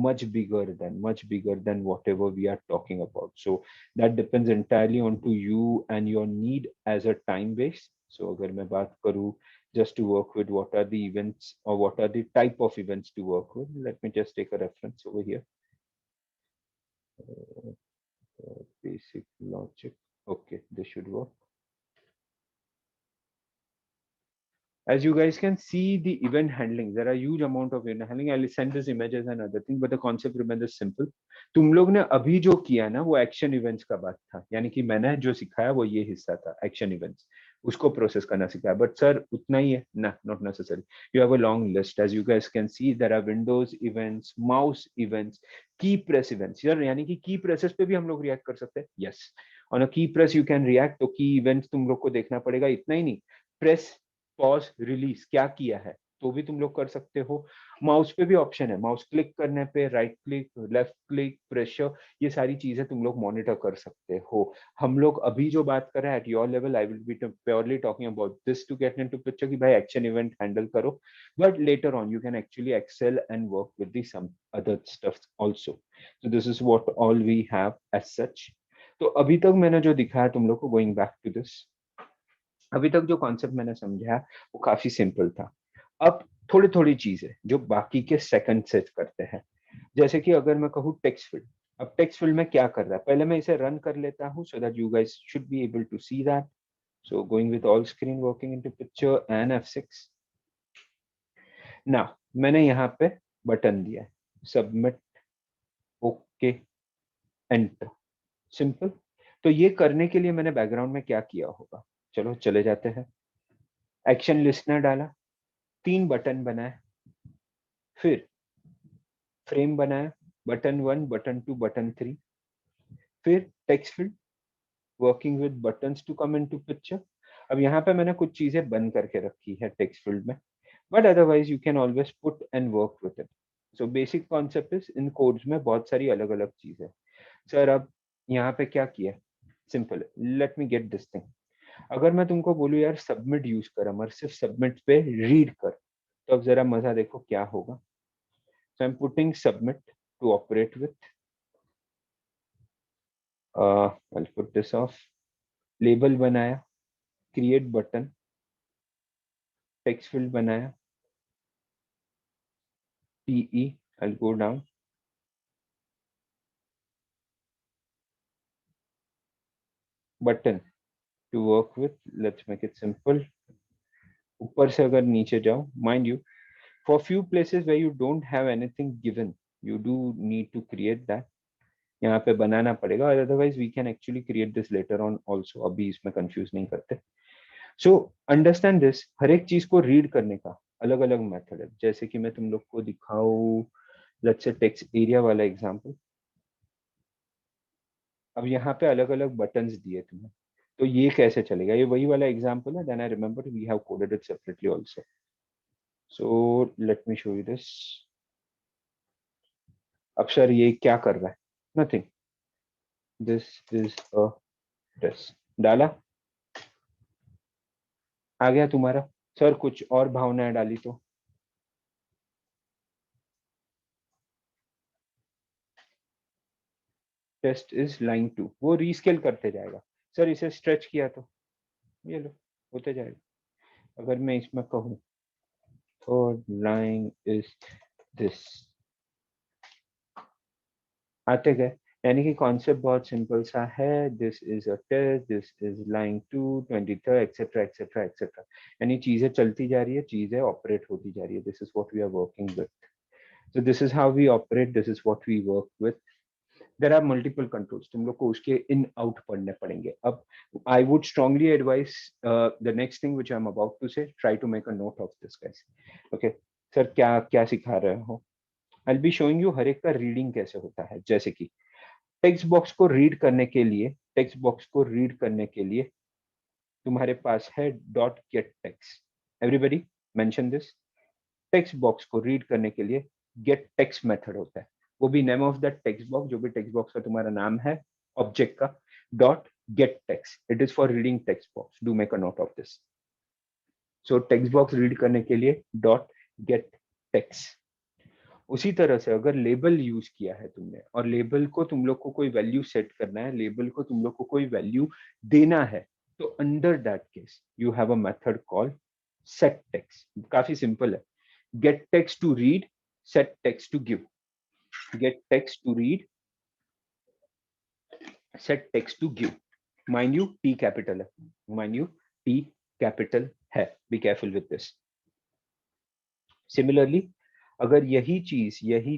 much bigger than whatever we are talking about. So that depends entirely onto you and your need as a time base. So agar main baat karu just to work with what are the events or what are the type of events to work with, let me just take a reference over here. basic logic. Okay, this should work. As you guys can see, the event handling, there are huge amount of event handling. I'll send this images and other thing, but the concept remains simple. तुम लोग ने अभी जो किया ना वो action events का बात था, यानी कि मैंने जो सिखाया वो ये हिस्सा था एक्शन इवेंट्स, उसको प्रोसेस करना सिखाया. बट सर उतना ही है ना? Not necessary. You have a long list. As you guys can see there are windows events, mouse events, key press events. यार यानी कि की प्रेसेस पे भी हम लोग रिएक्ट कर सकते हैं. यस, ऑन अ की प्रेस यू कैन रिएक्ट. तो की इवेंट्स तुम लोग को देखना पड़ेगा. इतना ही नहीं, प्रेस, पॉज, रिलीज क्या किया है तो भी तुम लोग कर सकते हो. माउस पे भी ऑप्शन है, माउस क्लिक करने पे right click, left click, pressure, ये सारी चीजें तुम लोग मॉनिटर कर सकते हो. हम लोग अभी जो बात कर रहे हैं at your level, I will be purely talking about this to get into picture कि भाई एक्शन इवेंट हैंडल करो. But later on you can actually excel and work with the some other stuff also. So this is what all we have as such. तो अभी तक मैंने जो दिखाया तुम लोग को, गोइंग बैक टू दिस, अभी तक जो कॉन्सेप्ट मैंने समझा वो काफी सिंपल था. अब थोड़ी थोड़ी चीजें जो बाकी के सेकंड से करते हैं, जैसे कि अगर मैं कहूँ टेक्स्ट फील्ड. अब टेक्स्ट फील्ड में क्या कर रहा है, पहले मैं इसे रन कर लेता हूँ so that you guys should be able to see that. So going with all screen, working into picture and F6. Now मैंने यहाँ पे बटन दिया है, सबमिट, ओके, एंटर, सिंपल. तो ये करने के लिए मैंने बैकग्राउंड में क्या किया होगा, चलो चले जाते हैं. एक्शन लिस्टनर डाला, 3 बटन बनाए, फिर फ्रेम बनाया, बटन 1, बटन 2, बटन 3, फिर text field, working with buttons to come into picture. अब यहाँ पे मैंने कुछ चीजें बंद करके रखी है टेक्स्ट फील्ड में, but otherwise you can always put and work with it. So basic concept is, in codes में बहुत सारी अलग अलग चीजें. सर अब यहाँ पे क्या किया, simple, let me get this thing. अगर मैं तुमको बोलूँ यार सबमिट यूज कर, अमर सिर्फ सबमिट पे रीड कर, तो अब जरा मजा देखो क्या होगा. So I'm putting submit to operate with. I'll put this off. Label बनाया, create button, text field बनाया, TE. I'll go down. Button to work with. Let's make it simple. ऊपर से अगर नीचे जाओ, mind you, for few places where you don't have anything given, you do need to create that. यहाँ पे बनाना पड़ेगा, otherwise we can actually create this later on also. अभी इसमें confuse नहीं करते. सो अंडरस्टैंड दिस, हर एक चीज को रीड करने का अलग अलग मेथड है. जैसे कि मैं तुम लोग को दिखाऊं, लेट्स से टेक्स्ट एरिया वाला एग्जांपल. अब यहाँ पे अलग अलग बटन्स दिए तुम्हें, तो ये कैसे चलेगा, ये वही वाला एग्जांपल है. Then I remember we have coded it separately also. So let me show you this. अब सर ये क्या कर रहा है, nothing, this is a test. डाला, आ गया तुम्हारा. सर कुछ और भावनाएं डाली तो टेस्ट इज लाइन 2, वो रीस्केल करते जाएगा. सर इसे स्ट्रेच किया तो ये लो होते जाएगा. अगर मैं इसमें कहूँ थर्ड लाइन इज दिस, आते गए. यानी कि कॉन्सेप्ट बहुत सिंपल सा है. This is a test, this is line 2, 23 etcetera etcetera etcetera. यानी चीजें चलती जा रही है, चीजें ऑपरेट होती जा रही है. This is what we are working with. So this is how we operate, this is what we work with. There are multiple controls, तुम लोग को उसके इन आउट पढ़ने पड़ेंगे. अब I would strongly advise the next thing which I am about to say, try to make a note of this guys. Okay sir क्या क्या सिखा रहे हो. I will be showing you हर एक का रीडिंग कैसे होता है. जैसे कि टेक्स्ट बॉक्स को रीड करने के लिए, टेक्स्ट बॉक्स को रीड करने के लिए तुम्हारे पास है dot gate text. Everybody mention this. Text box को रीड करने के लिए गेट टेक्स्ट मेथड होता है, वो भी name of that text box, जो भी टेक्स्ट बॉक्स का तुम्हारा नाम है ऑब्जेक्ट का, dot gate text. It is for reading text box. Do make a note of this. So text box read करने के लिए डॉट गेट टेक्स्ट. उसी तरह से अगर लेबल यूज किया है तुमने और लेबल को तुम लोग को कोई वैल्यू सेट करना है, लेबल को तुम लोग को कोई वैल्यू देना है, तो under that case you have a method called set text. काफी सिंपल है. Get text to read, set text to give. Get text to read, set text to give. Mind you, T capital है. Mind you, T capital है. Be careful with this. Similarly, अगर यही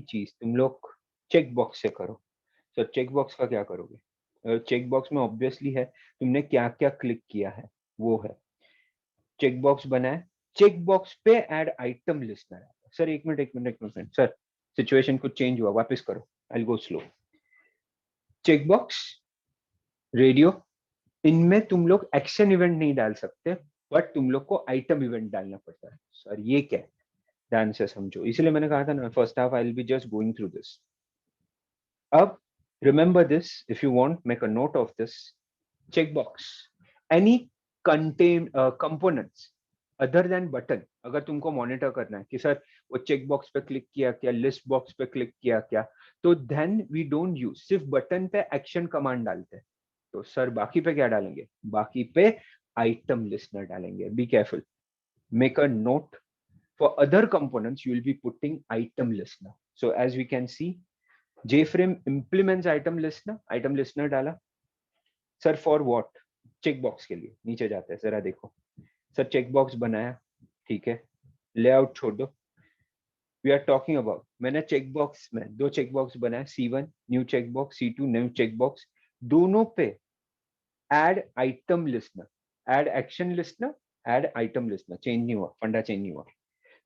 चीज तुम लोग check box से करो, तो चेक बॉक्स का क्या करोगे? चेक बॉक्स में ऑब्वियसली है तुमने क्या क्या क्लिक किया है, वो है चेक बॉक्स बनाया. चेक बॉक्स पे ऐड आइटम लिस्टनर है. सर एक मिनट सर, सिचुएशन कुछ चेंज हुआ, वापस करो. I will go slow. Check box, radio, इनमें तुम लोग एक्शन इवेंट नहीं डाल सकते, बट तुम लोग को आइटम इवेंट डालना पड़ता है. सर ये क्या है, ध्यान से समझो. इसलिए मैंने कहा था ना, first half I will be just going through this. अब remember this, if you want make a note of this. Checkbox, any content components other than button, अगर तुमको मॉनिटर करना है कि सर वो चेक बॉक्स पे क्लिक किया क्या, लिस्ट बॉक्स पे क्लिक किया क्या, तो देन वी डोंट यूज, सिर्फ बटन पे एक्शन कमांड डालते हैं. तो सर बाकी पे क्या डालेंगे? बाकी पे आइटम लिस्टनर डालेंगे. Be careful, make a note. For other components, you will be putting item listener. So as we can see, JFrame implements item listener. Item listener डाला. Sir for what? Checkbox के लिए. नीचे जाते हैं, जरा देखो. Sir checkbox बनाया, ठीक है. Layout छोड़ दो. We are talking about, मैंने checkbox में दो checkbox बनाया, C1 new checkbox, C2 new checkbox. दोनों पे add item listener, add action listener, add item listener. Change नहीं हुआ, फंडा चेंज नहीं हुआ.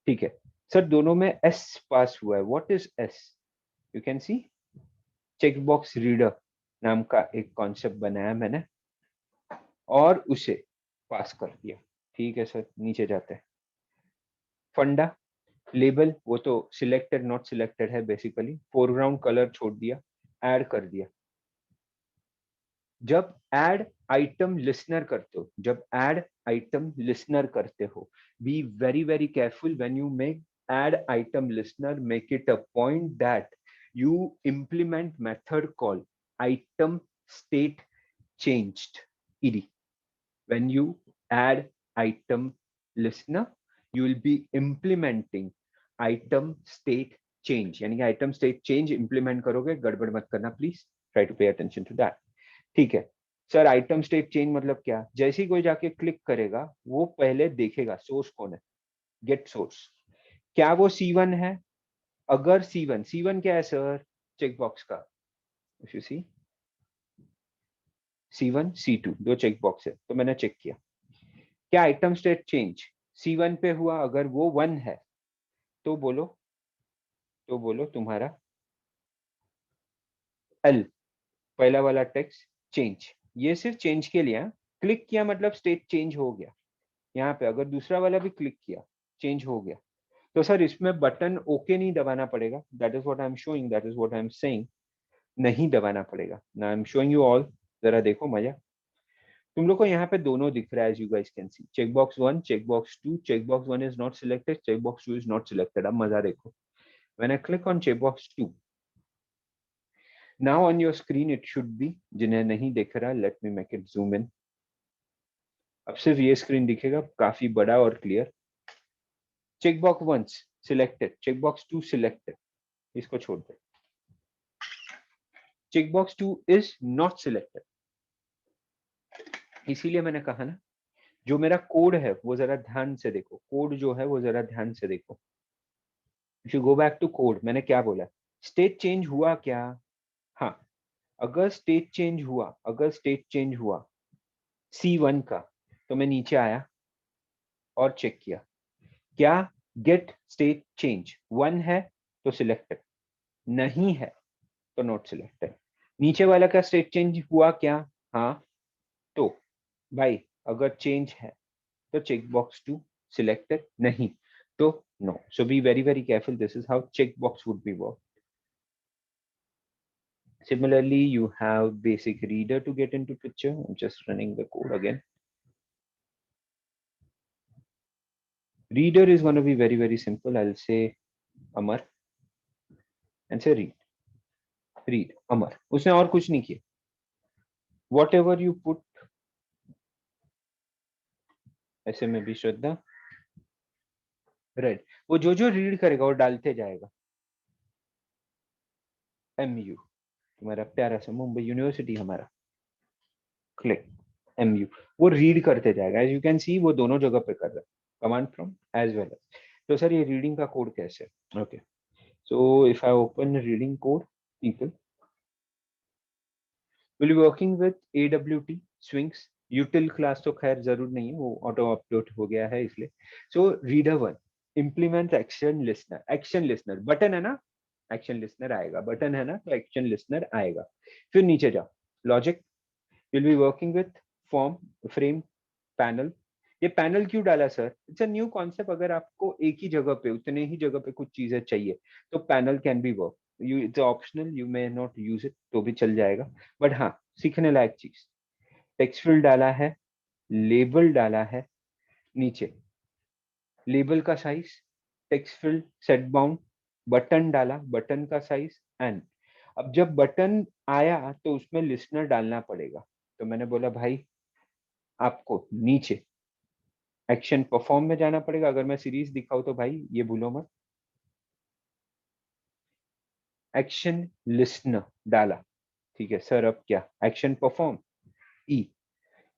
ठीक है सर, दोनों में एस पास हुआ है. What is S? You can see checkbox reader नाम का एक कॉन्सेप्ट बनाया मैंने और उसे पास कर दिया. ठीक है सर, नीचे जाते हैं. फंडा लेबल, वो तो सिलेक्टेड नॉट सिलेक्टेड है बेसिकली. फोरग्राउंड कलर छोड़ दिया, ऐड कर दिया. जब ऐड आइटम लिस्नर करते हो, जब ऐड आइटम लिस्नर करते हो, B very very careful when you make add item listener. Make it a point that you implement method called item state changed ed. When you add item listener, you will be implementing item state change. यानी कि item state change implement करोगे, गड़बड़ मत करना please. Try to pay attention to that. ठीक है sir, item state change मतलब क्या? जैसे ही कोई जाके क्लिक करेगा, वो पहले देखेगा सोर्स कौन है. गेट सोर्स, क्या वो C1 है? अगर C1 क्या है सर? चेकबॉक्स का. If you see C1 C2 दो चेकबॉक्स है, तो मैंने चेक किया क्या आइटम स्टेट चेंज C1 पे हुआ. अगर वो 1 है तो बोलो तुम्हारा L, पहला वाला टेक्स्ट चेंज. ये सिर्फ चेंज के लिए, क्लिक किया मतलब स्टेट चेंज हो गया. यहाँ पे अगर दूसरा वाला भी क्लिक किया, चेंज हो गया. तो सर इसमें बटन ओके नहीं दबाना पड़ेगा. That is what I am showing, that is what I am saying. नहीं दबाना पड़ेगा ना. I am showing you all. जरा देखो मजा. तुम लोग को यहाँ पे दोनों दिख रहा है, as you guys can see. Checkbox 1, checkbox 2. Checkbox 1 is not selected, checkbox 2 is not selected. अब मजा देखो. When I click on checkbox 2, now on your screen it should be, जिन्हें नहीं दिख रहा, let me make it zoom in. अब सिर्फ ये स्क्रीन दिखेगा, काफी बड़ा और clear. Checkbox 1 selected, checkbox 2 selected. इसको छोड़ दे. Checkbox 2 is not selected. इसीलिए मैंने कहा ना, जो मेरा कोड है वो जरा ध्यान से देखो. कोड जो है वो जरा ध्यान से देखो. If you go back to code, मैंने क्या बोला? स्टेट चेंज हुआ क्या? हाँ, अगर स्टेट चेंज हुआ C1 का, तो मैं नीचे आया और चेक किया क्या गेट स्टेट चेंज 1 है तो सिलेक्टेड, नहीं है तो नॉट सिलेक्टेड. नीचे वाला का स्टेट चेंज हुआ क्या? हाँ, तो भाई अगर चेंज है तो चेकबॉक्स 2 सिलेक्टेड, नहीं तो no. So be very very careful. This is how checkbox would be worked. Similarly, you have basic reader to get into picture. I'm just running the code again. Reader is going to be very very simple. I'll say Amar and say read Amar. उसने और कुछ नहीं किया. Whatever you put, ऐसे में भी श्रद्धा red, वो जो रीड करेगा वो डालते जाएगा. MU, तुम्हारा प्यारा सा मुंबई यूनिवर्सिटी हमारा. click mu, वो रीड करते जाएगा। एज यू कैन सी वो दोनों जगह पे कर रहा है, command prompt as well as. तो सर ये रीडिंग का कोड कैसे? Okay, so if I open reading code, people will be working with AWT swings util class, तो खैर जरूर नहीं है, वो ऑटो अपलोड हो गया है इसलिए। So reader 1 implement action listener. Action listener button है ना, एक्शन लिसनर आएगा, बटन है ना तो एक्शन लिसनर आएगा। फिर नीचे जाओ, logic will be working with form frame panel. ये पैनल क्यों डाला sir? It's a new concept. अगर आपको एक ही जगह पे, उतने ही जगह पे कुछ चीजें चाहिए तो panel can be work. You it's optional, you may not use it तो भी चल जाएगा, बट हाँ सीखने लायक चीज। टेक्स्ट फील्ड डाला है, लेबल डाला है, नीचे लेबल का size, text field set bound, button डाला, बटन का साइज एंड। अब जब बटन आया तो उसमें लिसनर डालना पड़ेगा, तो मैंने बोला भाई आपको नीचे एक्शन परफॉर्म में जाना पड़ेगा। अगर मैं सीरीज दिखाऊं तो भाई ये भूलो मत, एक्शन लिसनर डाला, ठीक है सर। अब क्या? Action perform,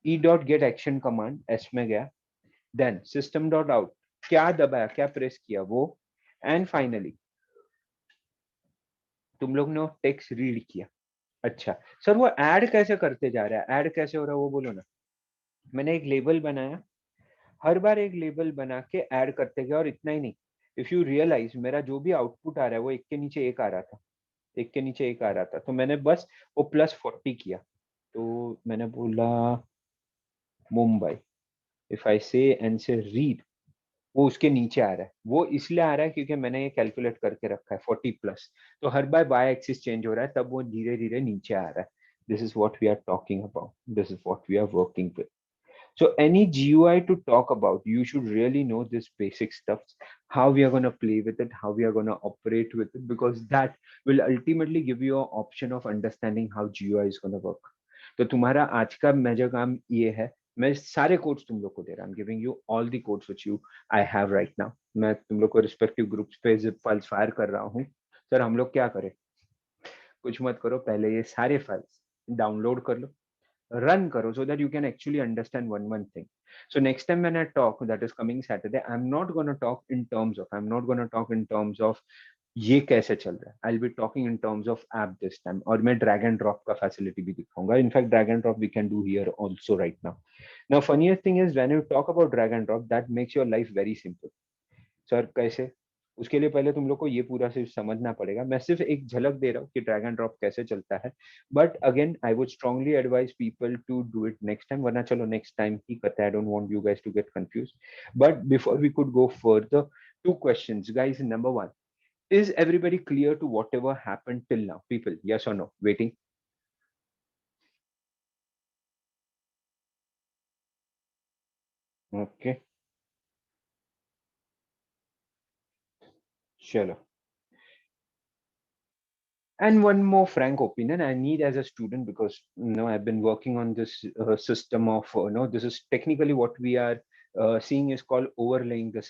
E dot gate action command, S में गया, देन सिस्टम डॉट आउट, क्या दबाया, क्या प्रेस किया वो, एंड फाइनली तुम लोग ने टेक्स्ट रीड किया। अच्छा सर वो ऐड कैसे करते जा रहा है, ऐड कैसे हो रहा है वो बोलो ना। मैंने एक लेबल बनाया, हर बार एक लेबल बना के ऐड करते गया, और इतना ही नहीं, इफ यू रियलाइज मेरा जो भी आउटपुट आ रहा है वो एक के नीचे एक आ रहा था, एक के नीचे एक आ रहा था, तो मैंने बस वो +40 किया। तो मैंने बोला मुंबई, इफ आई से एंड से रीड, वो उसके नीचे आ रहा है। वो इसलिए आ रहा है क्योंकि मैंने ये कैलकुलेट करके रखा है 40+, तो हर बार बाय एक्सिस चेंज हो रहा है, तब वो धीरे धीरे नीचे आ रहा है। This is what we are talking about, this is what we are working with. So any GUI to talk about, you should really know this basic stuff, how we are going to play with it, how we are going to operate with it, because that will ultimately give you an option of understanding how GUI is going to work. तो तुम्हारा आज का major काम ये है, मैं सारे codes तुम लोग को दे रहा हूँ, giving you all the codes which you I have right now. मैं तुम लोग को रिस्पेक्टिव ग्रुप्स पे जिप फाइल्स फायर कर रहा हूँ। सर हम लोग क्या करें? कुछ मत करो, पहले ये सारे फाइल्स डाउनलोड कर लो, run karo, so that you can actually understand one thing. So next time when I talk, that is coming Saturday, I'm not going to talk in terms of, I'm not going to talk in terms of ये कैसे चल रहा है, I'll be talking in terms of app this time, और मैं drag and drop का facility भी दिखाऊंगा। In fact drag and drop we can do here also right now. Now funniest thing is when you talk about drag and drop, that makes your life very simple. Sir कैसे? उसके लिए पहले तुम लोग को ये पूरा सिर्फ समझना पड़ेगा। मैं सिर्फ एक झलक दे रहा हूँ कि ड्रैग एंड ड्रॉप कैसे चलता है, but again I would strongly advise people to do it next time, वरना चलो नेक्स्ट टाइम ही करते हैं। I don't want you guys to get confuse, but before we could go further, two questions guys. Number one, is everybody clear to whatever happened till now? People, yes or no? Waiting. Okay, chalo. And one more frank opinion I need as a student, because I've been working on this system of this is technically what we are seeing is called overlaying the system.